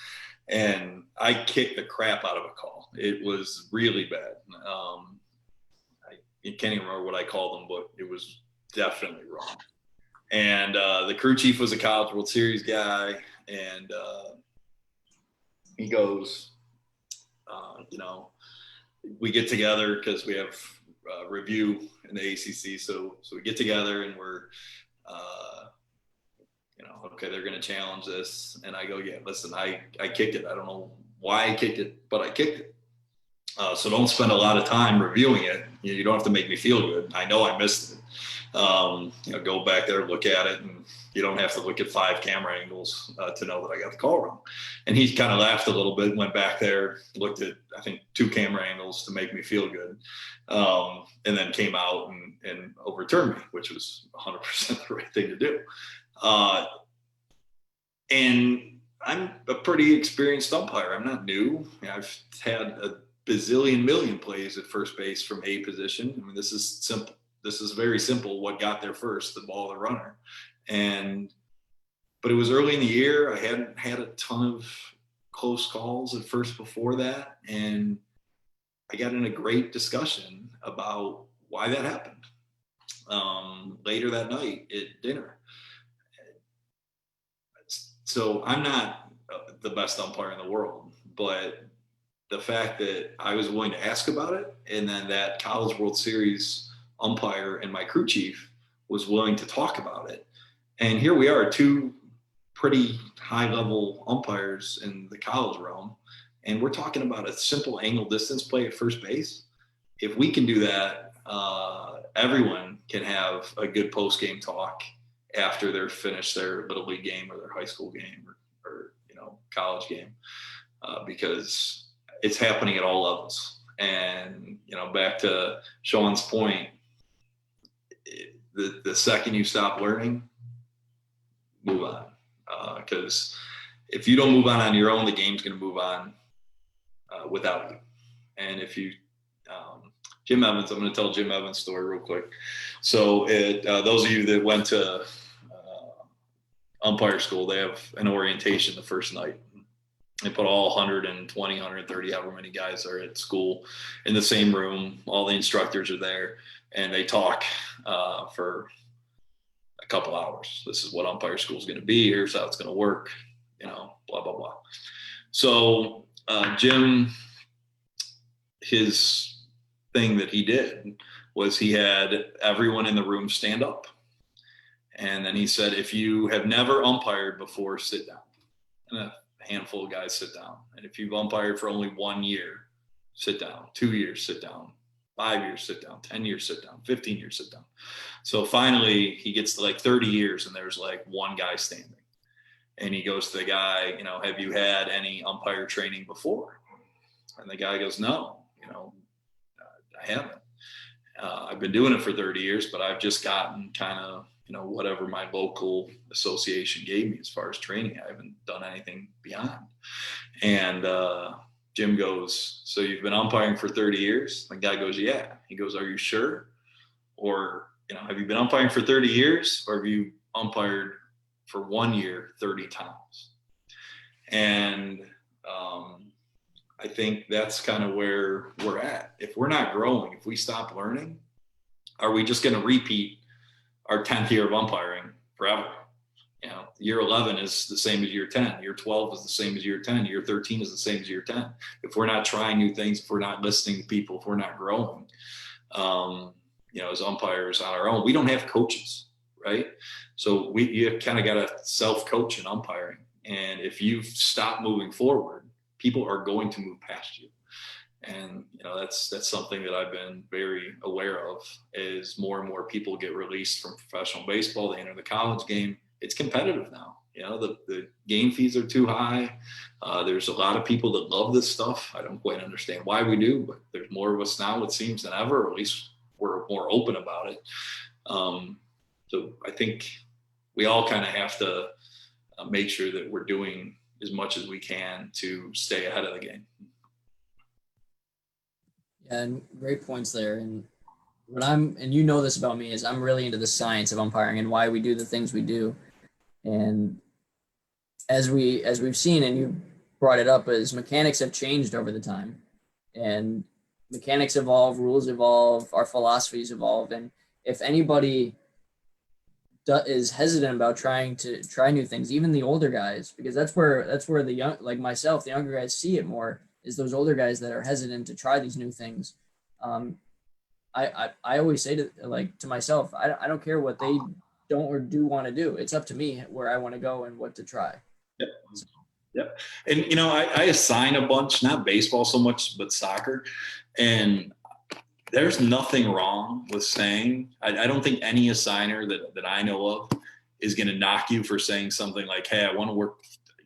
and I kicked the crap out of a call. It was really bad. I can't even remember what I called them, but it was definitely wrong. And the crew chief was a College World Series guy, and he goes, we get together because we have review in the ACC. So we get together and we're, okay, they're going to challenge this. And I go, yeah, listen, I kicked it. I don't know why I kicked it, but I kicked it. So don't spend a lot of time reviewing it. You don't have to make me feel good. I know I missed it. Go back there, look at it, and you don't have to look at 5 camera angles to know that I got the call wrong. And he kind of laughed a little bit, went back there, looked at, I think, 2 camera angles to make me feel good, and then came out and overturned me, which was 100% the right thing to do. And I'm a pretty experienced umpire. I'm not new. I've had a bazillion million plays at first base from a position. I mean, this is simple. This is very simple. What got there first, the ball or the runner? But it was early in the year. I hadn't had a ton of close calls at first before that. And I got in a great discussion about why that happened later that night at dinner. So I'm not the best umpire in the world, but the fact that I was willing to ask about it, and then that College World Series umpire and my crew chief was willing to talk about it. And here we are, 2 pretty high-level umpires in the college realm, and we're talking about a simple angle distance play at first base. If we can do that, everyone can have a good post-game talk after they're finished their little league game or their high school game or college game, because it's happening at all levels. And, back to Sean's point, the second you stop learning, move on. Because if you don't move on your own, the game's going to move on without you. And if you, Jim Evans, I'm going to tell Jim Evans' story real quick. So those of you that went to umpire school, they have an orientation the first night. They put all 120, 130, however many guys are at school in the same room. All the instructors are there, and they talk for a couple hours. This is what umpire school is going to be. Here's how it's going to work, blah, blah, blah. So Jim, his thing that he did was he had everyone in the room stand up. And then he said, if you have never umpired before, sit down. And a handful of guys sit down. And if you've umpired for only 1 year, sit down. 2 years, sit down. 5 years, sit down. 10 years, sit down. 15 years, sit down. So finally, he gets to like 30 years, and there's like one guy standing. And he goes to the guy, have you had any umpire training before? And the guy goes, no, I haven't. I've been doing it for 30 years, but I've just gotten kind of, whatever my local association gave me as far as training. I haven't done anything beyond. And Jim goes, so you've been umpiring for 30 years? The guy goes, yeah. He goes, are you sure? Or, have you been umpiring for 30 years, or have you umpired for 1 year 30 times? And I think that's kind of where we're at. If we're not growing, if we stop learning, are we just going to repeat our 10th year of umpiring forever? Year 11 is the same as year 10. Year 12 is the same as year 10. Year 13 is the same as year 10. If we're not trying new things, if we're not listening to people, if we're not growing, as umpires on our own, we don't have coaches, right? So you kind of got to self-coach in umpiring. And if you stop moving forward, people are going to move past you. And, that's something that I've been very aware of. Is more and more people get released from professional baseball. They enter the college game. It's competitive now. The game fees are too high. There's a lot of people that love this stuff. I don't quite understand why we do, but there's more of us now, it seems, than ever, or at least we're more open about it. So I think we all kind of have to make sure that we're doing as much as we can to stay ahead of the game. Yeah, and great points there. And and you know this about me, is I'm really into the science of umpiring and why we do the things we do. And as we've seen, and you brought it up, is mechanics have changed over the time, and mechanics evolve, rules evolve, our philosophies evolve. And if anybody is hesitant about trying to try new things, even the older guys, because that's where the young, like myself, the younger guys see it more, is those older guys that are hesitant to try these new things. I always say to myself, I don't care what they don't or do want to do. It's up to me where I want to go and what to try. Yep. Yep. And, I assign a bunch, not baseball so much, but soccer. And there's nothing wrong with saying, I don't think any assigner that I know of is going to knock you for saying something like, hey, I want to work,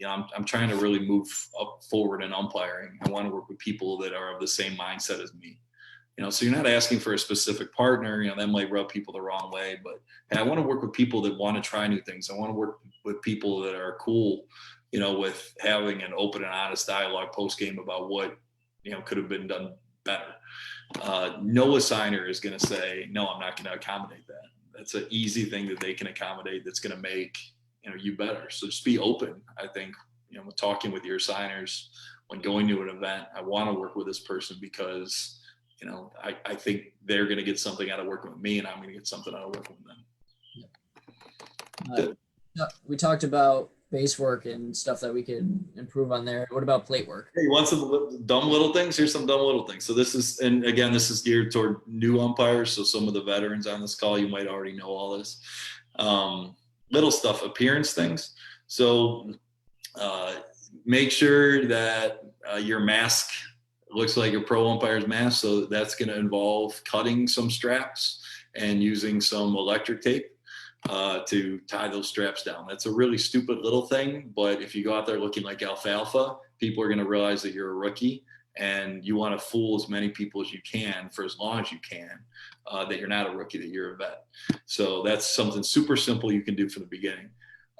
I'm trying to really move up forward in umpiring. I want to work with people that are of the same mindset as me. So you're not asking for a specific partner, that might rub people the wrong way, but hey, I want to work with people that want to try new things. I want to work with people that are cool, with having an open and honest dialogue post-game about what, could have been done better. No assigner is going to say, no, I'm not going to accommodate that. That's an easy thing that they can accommodate that's going to make, you better. So just be open. I think, talking with your assigners when going to an event, I want to work with this person because, I think they're going to get something out of working with me, and I'm going to get something out of working with them. We talked about base work and stuff that we could improve on there. What about plate work? Hey, you want some dumb little things? Here's some dumb little things. So this is geared toward new umpires. So some of the veterans on this call, you might already know all this. Little stuff, appearance things. So make sure that your mask looks like a pro umpire's mask. So that's going to involve cutting some straps and using some electric tape to tie those straps down. That's a really stupid little thing, but if you go out there looking like alfalfa, people are going to realize that you're a rookie, and you want to fool as many people as you can for as long as you can, that you're not a rookie, that you're a vet. So that's something super simple you can do from the beginning.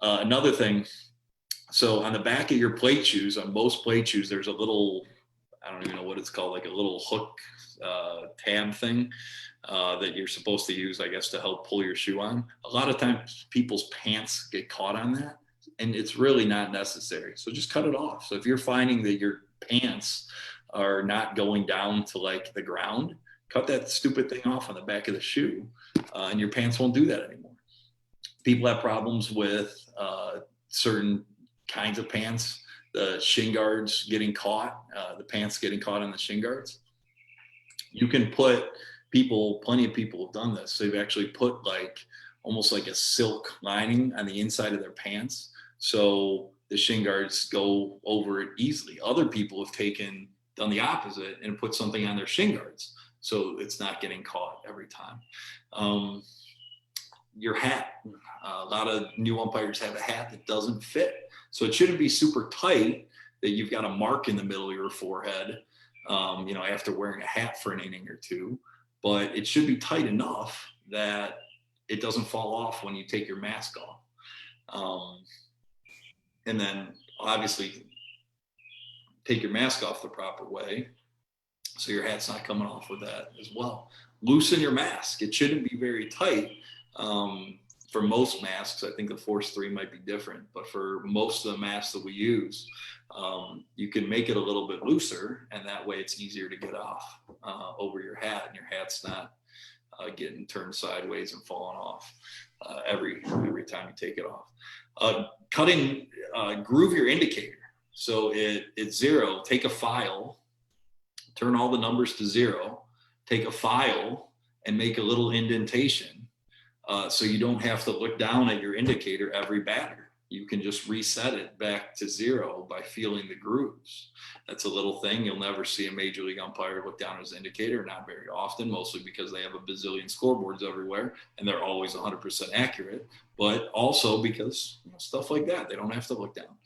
Another thing, so on the back of your plate shoes, on most plate shoes, there's a little, I don't even know what it's called, like a little hook tab thing that you're supposed to use, I guess, to help pull your shoe on. A lot of times people's pants get caught on that, and it's really not necessary. So just cut it off. So if you're finding that your pants are not going down to like the ground, cut that stupid thing off on the back of the shoe, and your pants won't do that anymore. People have problems with certain kinds of pants, the shin guards getting caught, the pants getting caught on the shin guards. You can put plenty of people have done this. They've actually put like almost like a silk lining on the inside of their pants, so the shin guards go over it easily. Other people have done the opposite and put something on their shin guards, so it's not getting caught every time. Your hat, a lot of new umpires have a hat that doesn't fit, so it shouldn't be super tight that you've got a mark in the middle of your forehead, after wearing a hat for an inning or two, but it should be tight enough that it doesn't fall off when you take your mask off. And then obviously take your mask off the proper way, so your hat's not coming off with that as well. Loosen your mask. It shouldn't be very tight. For most masks, I think the Force 3 might be different, but for most of the masks that we use, you can make it a little bit looser, and that way it's easier to get off over your hat, and your hat's not getting turned sideways and falling off every time you take it off. Groove your indicator. So it's 0, take a file, turn all the numbers to 0, take a file and make a little indentation. So you don't have to look down at your indicator every batter. You can just reset it back to 0 by feeling the grooves. That's a little thing. You'll never see a major league umpire look down at his indicator, not very often, mostly because they have a bazillion scoreboards everywhere and they're always 100% accurate, but also because stuff like that, they don't have to look down.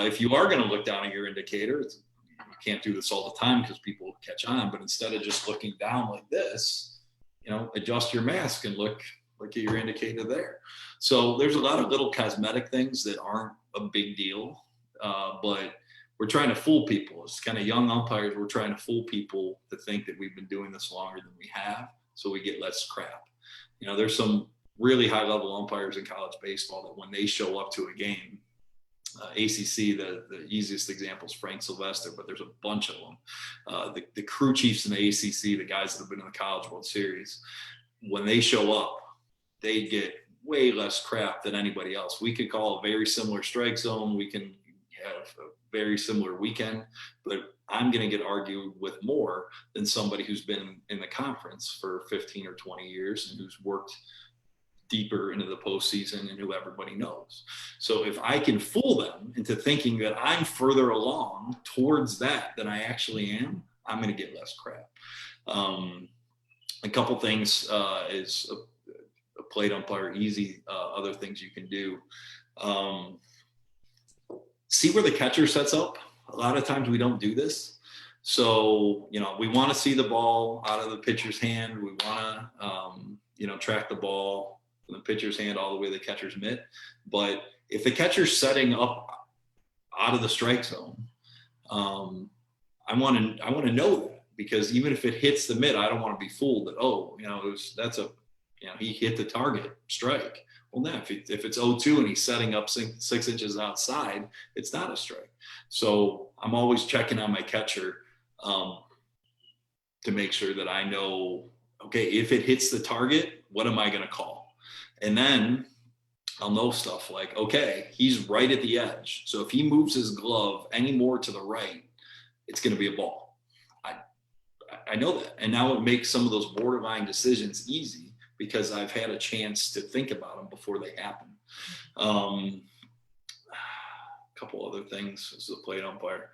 If you are going to look down at your indicator, you can't do this all the time because people will catch on, but instead of just looking down like this, adjust your mask and look at your indicator there. So there's a lot of little cosmetic things that aren't a big deal, but we're trying to fool people. As kind of young umpires, we're trying to fool people to think that we've been doing this longer than we have, so we get less crap. There's some really high level umpires in college baseball that when they show up to a game, ACC, the easiest example is Frank Sylvester, but there's a bunch of them. The crew chiefs in the ACC, the guys that have been in the College World Series, when they show up, they get way less crap than anybody else. We could call a very similar strike zone. We can have a very similar weekend, but I'm going to get argued with more than somebody who's been in the conference for 15 or 20 years and who's worked deeper into the postseason and who everybody knows. So if I can fool them into thinking that I'm further along towards that than I actually am, I'm going to get less crap. A couple things is a plate umpire easy. Other things you can do. See where the catcher sets up. A lot of times we don't do this. So, we want to see the ball out of the pitcher's hand. We want to, track the ball from the pitcher's hand all the way to the catcher's mitt. But if the catcher's setting up out of the strike zone, I want to know that, because even if it hits the mitt, I don't want to be fooled that, he hit the target, strike. Well, no, if it's 0-2 and he's setting up 6 inches outside, it's not a strike. So I'm always checking on my catcher to make sure that I know, okay, if it hits the target, what am I going to call? And then I'll know stuff like, okay, he's right at the edge. So if he moves his glove any more to the right, it's going to be a ball. I know that. And now it makes some of those borderline decisions easy, because I've had a chance to think about them before they happen. A couple other things as a plate umpire.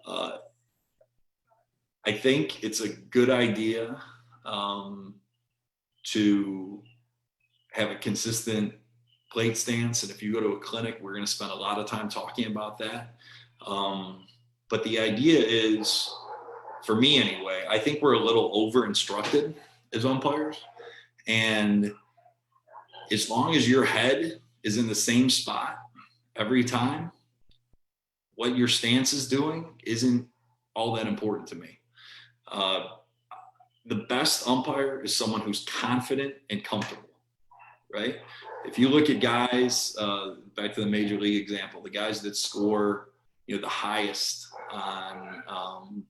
I think it's a good idea to have a consistent plate stance. And if you go to a clinic, we're going to spend a lot of time talking about that. But the idea is, for me anyway, I think we're a little over-instructed as umpires. And as long as your head is in the same spot every time, what your stance is doing isn't all that important to me. The best umpire is someone who's confident and comfortable, right? if you look at guys, back to the major league example, the guys that score, the highest on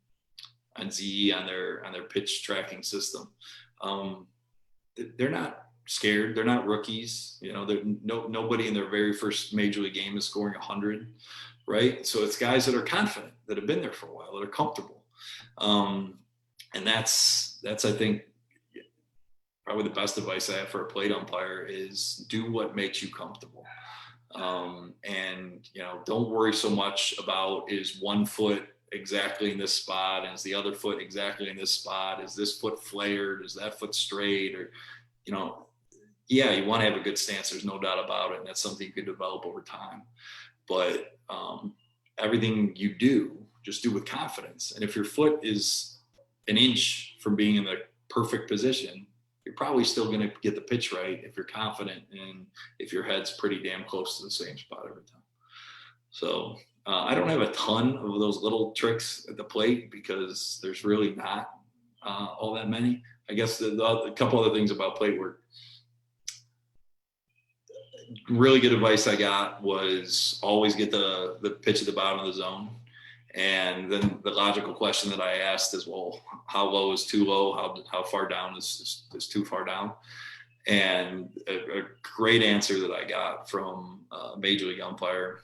ZE on their pitch tracking system, they're not scared. They're not rookies. Nobody in their very first major league game is scoring 100, right? So it's guys that are confident, that have been there for a while, that are comfortable, and that's I think probably the best advice I have for a plate umpire is do what makes you comfortable. And don't worry so much about, is one foot exactly in this spot, and is the other foot exactly in this spot, is this foot flared, is that foot straight, or yeah, you want to have a good stance, there's no doubt about it, and that's something you can develop over time. But everything you do, just do with confidence. And if your foot is an inch from being in the perfect position, you're probably still going to get the pitch right if you're confident and if your head's pretty damn close to the same spot every time. So I don't have a ton of those little tricks at the plate because there's really not all that many. I guess a couple other things about plate work. Really good advice I got was always get the pitch at the bottom of the zone. And then the logical question that I asked is, well, how low is too low? How far down is too far down? And a great answer that I got from a major league umpire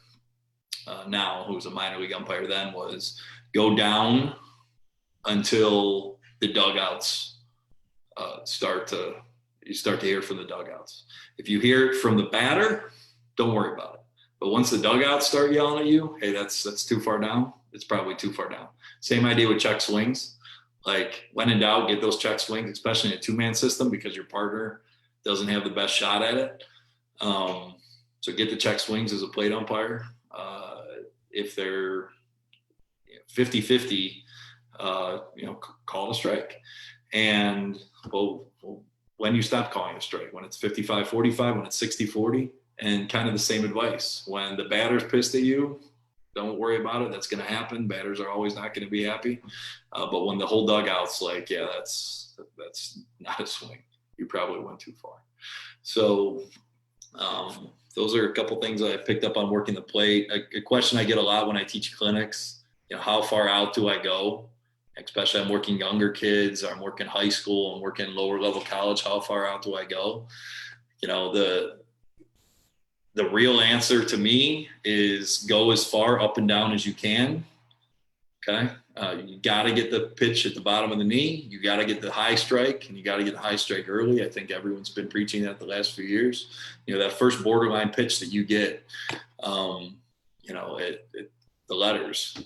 now, who was a minor league umpire then, was go down until the dugouts start to hear from the dugouts. If you hear it from the batter, don't worry about it. But once the dugouts start yelling at you, hey, that's too far down, it's probably too far down. Same idea with check swings. Like, when in doubt, get those check swings, especially in a two-man system, because your partner doesn't have the best shot at it. So get the check swings as a plate umpire. If they're 50-50, call it a strike. And well, when you stop calling a strike, when it's 55-45, when it's 60-40, and kind of the same advice. When the batter's pissed at you, don't worry about it. That's going to happen. Batters are always not going to be happy. But when the whole dugout's like, yeah, that's not a swing, you probably went too far. So those are a couple things I picked up on working the plate. A question I get a lot when I teach clinics, how far out do I go? Especially I'm working younger kids, I'm working high school, I'm working lower level college. How far out do I go? The real answer to me is go as far up and down as you can. Okay. You got to get the pitch at the bottom of the knee. You got to get the high strike, and you got to get the high strike early. I think everyone's been preaching that the last few years. That first borderline pitch that you get, the letters,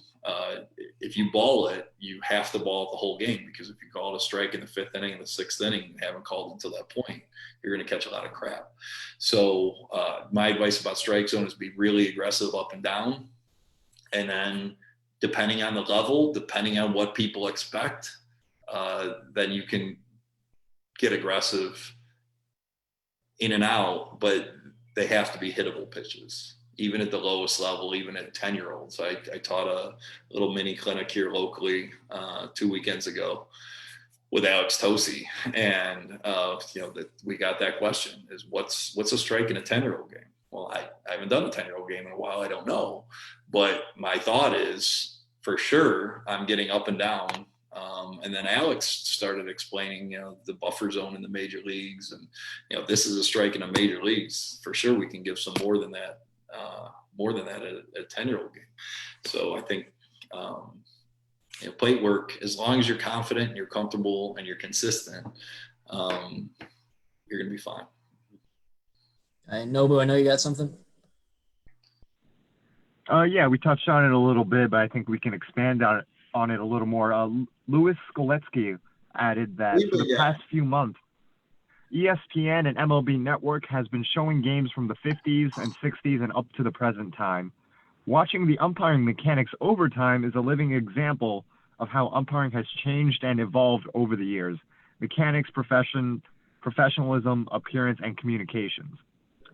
if you ball it, you have to ball it the whole game, because if you call it a strike in the 5th inning and the 6th inning and haven't called until that point, you're going to catch a lot of crap. So my advice about strike zone is be really aggressive up and down. And then depending on the level, depending on what people expect, then you can get aggressive in and out, but they have to be hittable pitches. Even at the lowest level, even at 10-year-olds. I taught a little mini clinic here locally 2 weekends ago with Alex Tosi. And, that we got that question is what's a strike in a 10-year-old game? Well, I haven't done a 10-year-old game in a while. I don't know. But my thought is, for sure, I'm getting up and down. And then Alex started explaining, the buffer zone in the major leagues. And, this is a strike in a major leagues. For sure, we can give some more than that at a 10-year-old game. So I think plate work, as long as you're confident and you're comfortable and you're consistent, you're gonna be fine. All right, Nobu, I know you got something. Yeah, we touched on it a little bit, but I think we can expand on it a little more. Louis Skoletsky added that for the past few months, ESPN and MLB Network has been showing games from the 50s and 60s and up to the present time. Watching the umpiring mechanics over time is a living example of how umpiring has changed and evolved over the years. Mechanics, professionalism, appearance, and communications.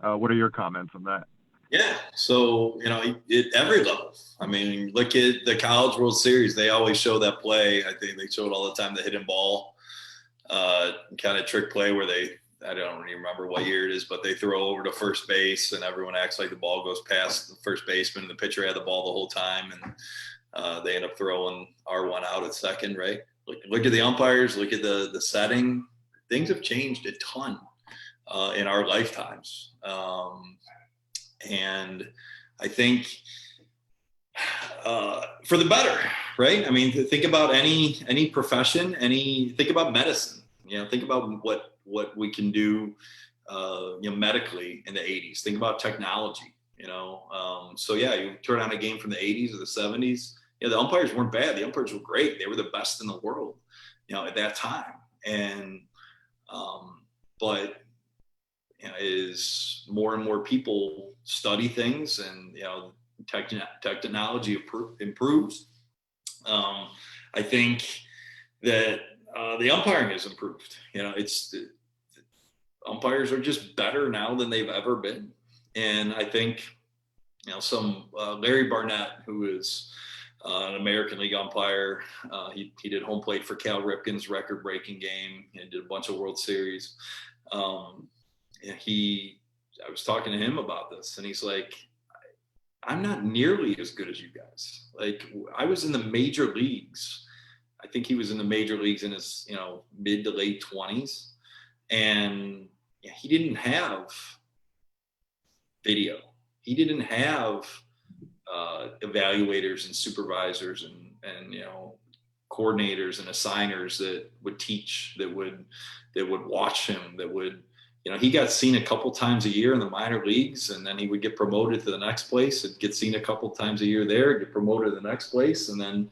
What are your comments on that? Yeah, so, at every level. I mean, look at the College World Series. They always show that play. I think they show it all the time, the hidden ball kind of trick play where they I don't even remember what year it is, but they throw over to first base and everyone acts like the ball goes past the first baseman and the pitcher had the ball the whole time. And they end up throwing R1 out at second, right? Look at the umpires, look at the setting. Things have changed a ton in our lifetimes. And I think for the better, right? I mean, think about any profession, think about medicine, think about what we can do, medically in the 80s. Think about technology, so yeah, you turn on a game from the 80s or the 70s. The umpires weren't bad. The umpires were great. They were the best in the world, at that time. And, but, as more and more people study things and, technology improves, I think that the umpiring has improved. Umpires are just better now than they've ever been. And I think, some Larry Barnett, who is an American League umpire, he did home plate for Cal Ripken's record-breaking game and did a bunch of World Series. And I was talking to him about this, and he's like, I'm not nearly as good as you guys. Like, I was in the major leagues. I think he was in the major leagues in his, mid to late 20s. And he didn't have video. He didn't have evaluators and supervisors and coordinators and assigners that would teach, that would watch him, that would, he got seen a couple times a year in the minor leagues, and then he would get promoted to the next place and get seen a couple times a year there, get promoted to the next place. And then,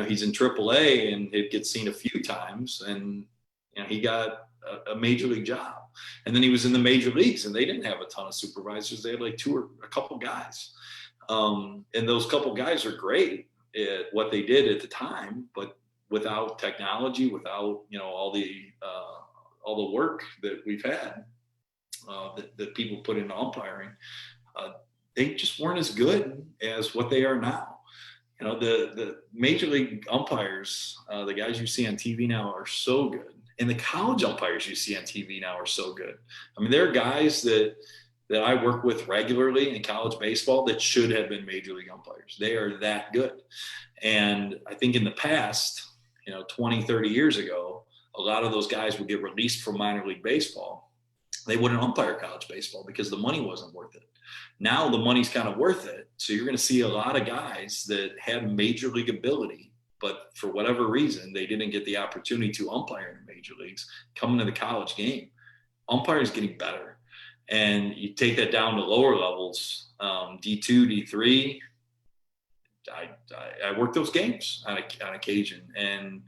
he's in AAA and he'd get seen a few times, and, he got a major league job. And then he was in the major leagues, and they didn't have a ton of supervisors. They had like a couple guys. And those couple guys are great at what they did at the time, but without technology, without, all the work that we've had, that people put into umpiring, they just weren't as good as what they are now. The major league umpires, the guys you see on TV now are so good. And the college umpires you see on TV now are so good. I mean, there are guys that I work with regularly in college baseball that should have been major league umpires. They are that good. And I think in the past, 20, 30 years ago, a lot of those guys would get released from minor league baseball. They wouldn't umpire college baseball because the money wasn't worth it. Now the money's kind of worth it. So you're going to see a lot of guys that had major league ability, but for whatever reason, they didn't get the opportunity to umpire in the major leagues, coming to the college game. Umpiring is getting better. And you take that down to lower levels, D2, D3. I work those games on occasion, and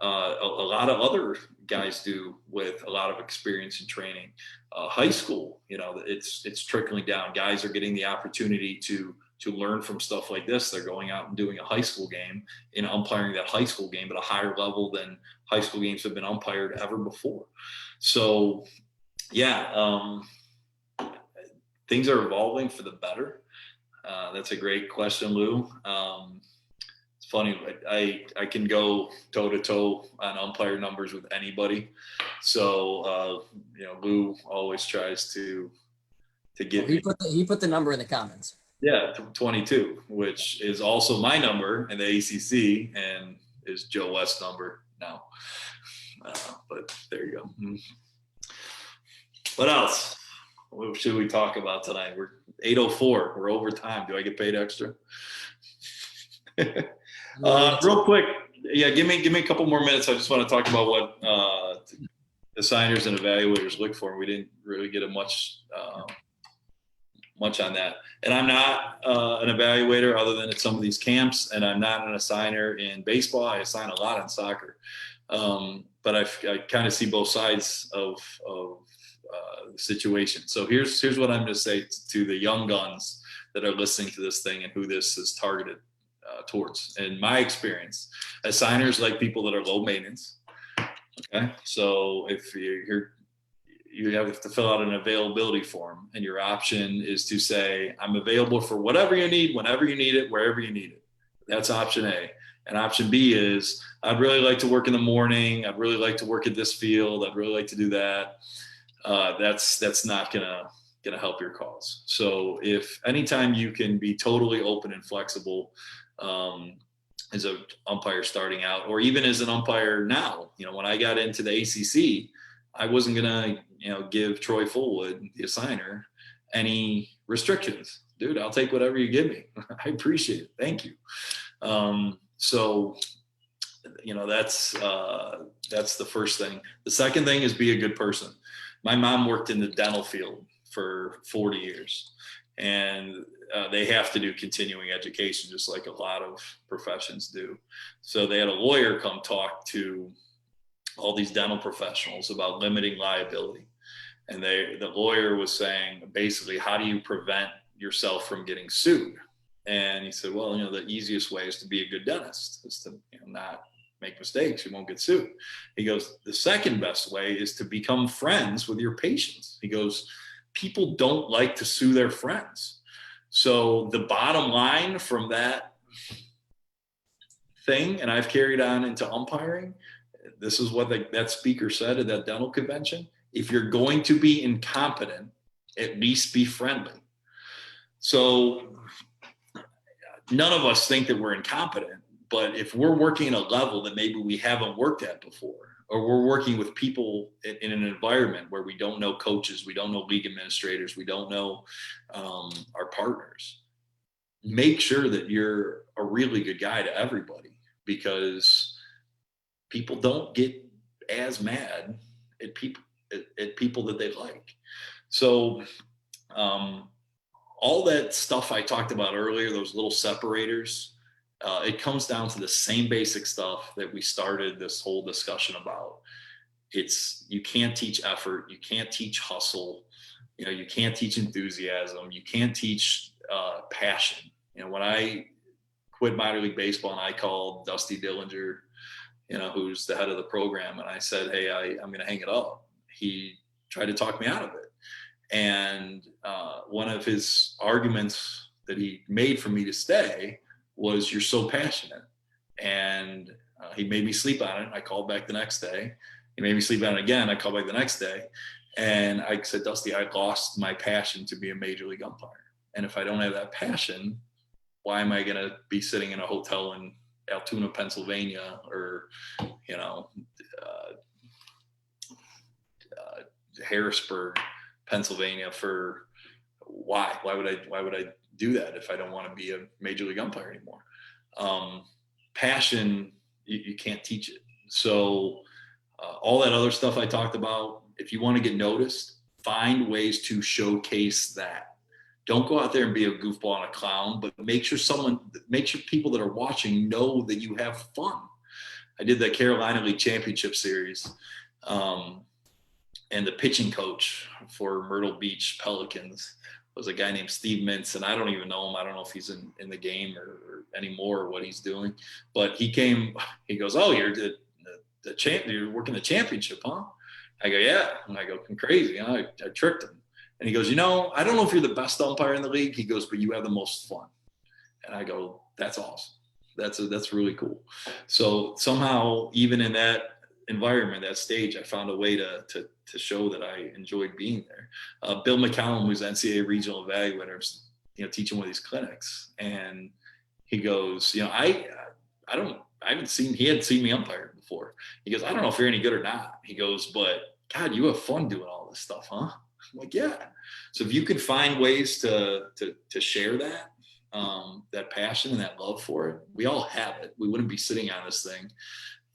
a lot of other guys do with a lot of experience and training. High school, it's trickling down. Guys are getting the opportunity to learn from stuff like this. They're going out and doing a high school game and umpiring that high school game at a higher level than high school games have been umpired ever before. So, yeah, things are evolving for the better. That's a great question, Lou. It's funny, I can go toe to toe on umpire numbers with anybody. So, Lou always tries to get he put the number in the comments. Yeah, 22, which is also my number in the ACC and is Joe West's number now. But there you go. What else? What should we talk about tonight? We're 8:04. We're over time. Do I get paid extra? Real quick, yeah. Give me a couple more minutes. I just want to talk about what assigners and evaluators look for. We didn't really get much on that. And I'm not an evaluator other than at some of these camps, and I'm not an assigner in baseball. I assign a lot in soccer, but I kind of see both sides of the situation. So here's what I'm going to say to the young guns that are listening to this thing and who this is targeted towards. In my experience, assigners like people that are low maintenance. Okay, so if you have to fill out an availability form, and your option is to say, I'm available for whatever you need, whenever you need it, wherever you need it. That's option A. And option B is, I'd really like to work in the morning. I'd really like to work at this field. I'd really like to do that. that's not gonna help your cause. So if anytime you can be totally open and flexible, as an umpire starting out, or even as an umpire now, when I got into the ACC, I wasn't gonna give Troy Fullwood, the assigner, any restrictions. Dude, I'll take whatever you give me. I appreciate it. Thank you. So that's the first thing. The second thing is be a good person. My mom worked in the dental field for 40 years, and they have to do continuing education just like a lot of professions do. So they had a lawyer come talk to all these dental professionals about limiting liability. And the lawyer was saying, basically, how do you prevent yourself from getting sued? And he said, well, the easiest way is to be a good dentist, is to not make mistakes. You won't get sued. He goes, the second best way is to become friends with your patients. He goes, people don't like to sue their friends. So the bottom line from that thing, and I've carried on into umpiring, this is what that speaker said at that dental convention: if you're going to be incompetent, at least be friendly. So none of us think that we're incompetent, but if we're working at a level that maybe we haven't worked at before, or we're working with people in an environment where we don't know coaches, we don't know league administrators, we don't know our partners, make sure that you're a really good guy to everybody, because people don't get as mad at people that they like. So all that stuff I talked about earlier, those little separators, it comes down to the same basic stuff that we started this whole discussion about. You can't teach effort, you can't teach hustle, you can't teach enthusiasm, you can't teach passion. When I quit minor league baseball and I called Dusty Dillinger, who's the head of the program, and I said, hey, I'm going to hang it up, he tried to talk me out of it. And one of his arguments that he made for me to stay was, you're so passionate. And he made me sleep on it. I called back the next day. He made me sleep on it again. I called back the next day. And I said, Dusty, I lost my passion to be a major league umpire. And if I don't have that passion, why am I going to be sitting in a hotel in Altoona, Pennsylvania, or, Harrisburg, Pennsylvania for why would I do that if I don't want to be a major league umpire anymore? Passion, you can't teach it. So all that other stuff I talked about, if you want to get noticed, find ways to showcase that. Don't go out there and be a goofball and a clown, but make sure people that are watching know that you have fun. I did the Carolina League Championship Series, and the pitching coach for Myrtle Beach Pelicans was a guy named Steve Mintz, and I don't even know him. I don't know if he's in the game or anymore, or what he's doing. But he goes, oh, you're the champ, you're working the championship, huh? I go, yeah. And I go, crazy. I tricked him. And he goes, I don't know if you're the best umpire in the league. He goes, but you have the most fun. And I go, that's awesome. That's really cool. So somehow, even in that environment, that stage, I found a way to show that I enjoyed being there. Bill McCallum, who's NCAA regional evaluator, teaching one of these clinics, and he goes, I haven't seen, he hadn't seen me umpire before. He goes, I don't know if you're any good or not. He goes, but God, you have fun doing all this stuff, huh? I'm like, yeah. So if you could find ways to share that, that passion and that love for it, we all have it. We wouldn't be sitting on this thing,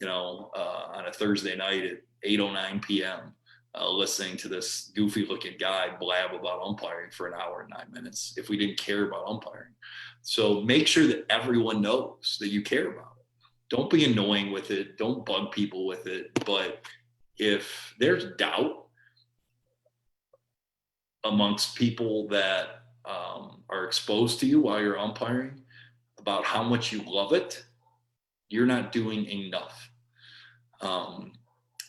on a Thursday night at 8:09 p.m. Listening to this goofy looking guy blab about umpiring for an hour and 9 minutes if we didn't care about umpiring. So make sure that everyone knows that you care about it. Don't be annoying with it. Don't bug people with it. But if there's doubt amongst people that are exposed to you while you're umpiring about how much you love it, you're not doing enough.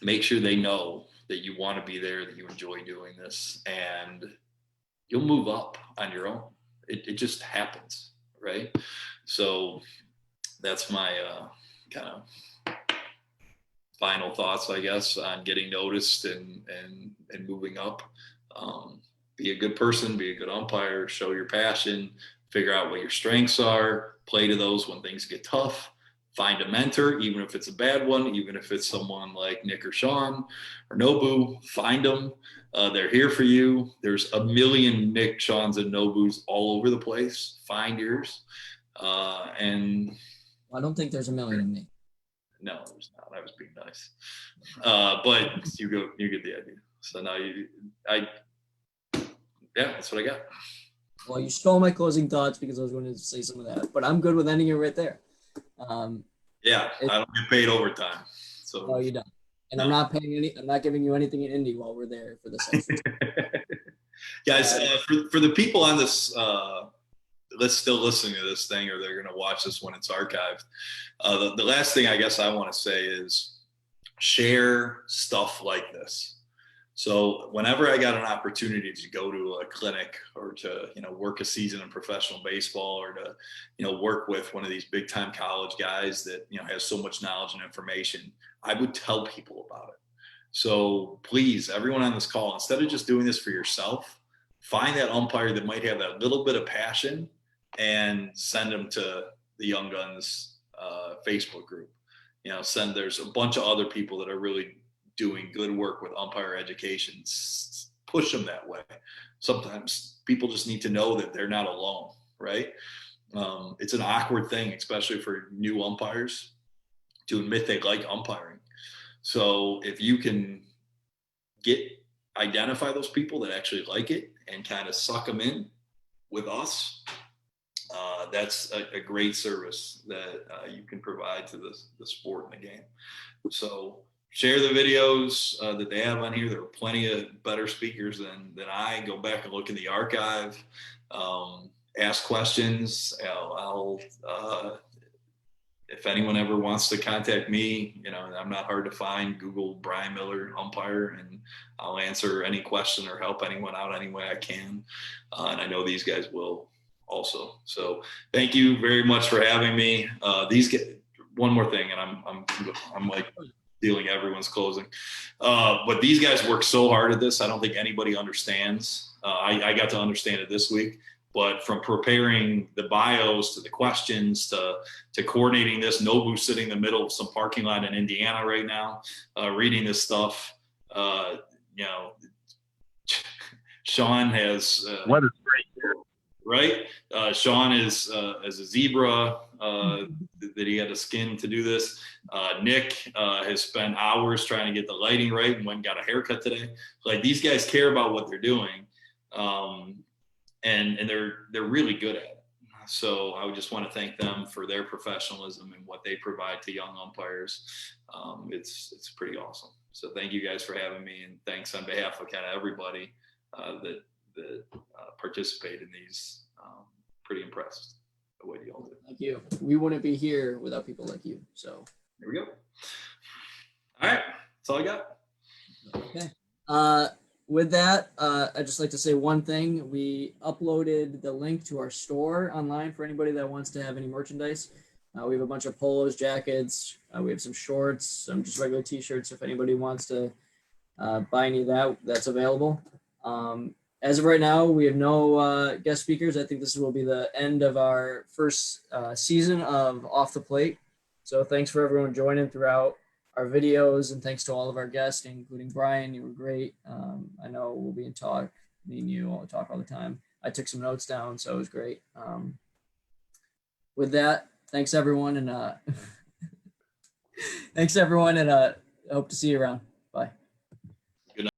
Make sure they know that you want to be there, that you enjoy doing this, and you'll move up on your own. It just happens, right? So that's my kind of final thoughts, I guess, on getting noticed and moving up. Be a good person, be a good umpire, show your passion, figure out what your strengths are, play to those when things get tough. Find a mentor, even if it's a bad one, even if it's someone like Nick or Sean or Nobu, find them. They're here for you. There's a million Nick, Sean's, and Nobus all over the place. Find yours. And I don't think there's a million in me. no, there's not. I was being nice. But you get the idea. So now yeah, that's what I got. Well, you stole my closing thoughts because I was going to say some of that, but I'm good with ending it right there. Yeah, I don't get paid overtime. So No, you don't. And I'm not giving you anything in Indy while we're there for this. Guys, for the people on this still listening to this thing, or they're going to watch this when it's archived, the last thing I guess I want to say is share stuff like this. So whenever I got an opportunity to go to a clinic or to, work a season in professional baseball, or to, work with one of these big time college guys that, has so much knowledge and information, I would tell people about it. So please, everyone on this call, instead of just doing this for yourself, find that umpire that might have that little bit of passion and send them to the Young Guns Facebook group. There's a bunch of other people that are really doing good work with umpire education. Push them that way. Sometimes people just need to know that they're not alone, right? It's an awkward thing, especially for new umpires, to admit they like umpiring. So if you can identify those people that actually like it and kind of suck them in with us, that's a great service that you can provide to the sport and the game. So share the videos that they have on here. There are plenty of better speakers than I. Go back and look in the archive. Ask questions. I'll if anyone ever wants to contact me, I'm not hard to find. Google Brian Miller umpire, and I'll answer any question or help anyone out any way I can. And I know these guys will also. So thank you very much for having me. One more thing, and I'm like stealing everyone's closing. But these guys work so hard at this. I don't think anybody understands. I got to understand it this week. But from preparing the bios to the questions to coordinating this, Nobu sitting in the middle of some parking lot in Indiana right now, reading this stuff. Sean has weather's great here, right? Sean is as a zebra that he had to skin to do this. Nick has spent hours trying to get the lighting right and went and got a haircut today. Like, these guys care about what they're doing. And they're really good at it. So I would just want to thank them for their professionalism and what they provide to young umpires. It's pretty awesome. So thank you guys for having me, and thanks on behalf of kind of everybody that participate in these. Pretty impressed with what you all do. Thank you. We wouldn't be here without people like you. So there we go. All right, that's all I got. Okay. With that, I'd just like to say one thing. We uploaded the link to our store online for anybody that wants to have any merchandise. We have a bunch of polos, jackets. We have some shorts, some just regular t-shirts. If anybody wants to buy any of that, that's available. As of right now, we have no guest speakers. I think this will be the end of our first season of Off the Plate. So thanks for everyone joining throughout our videos, and thanks to all of our guests, including Brian. You were great. I know we'll be in talk. Me and you all talk all the time. I took some notes down, so it was great. With that, thanks everyone, and I hope to see you around.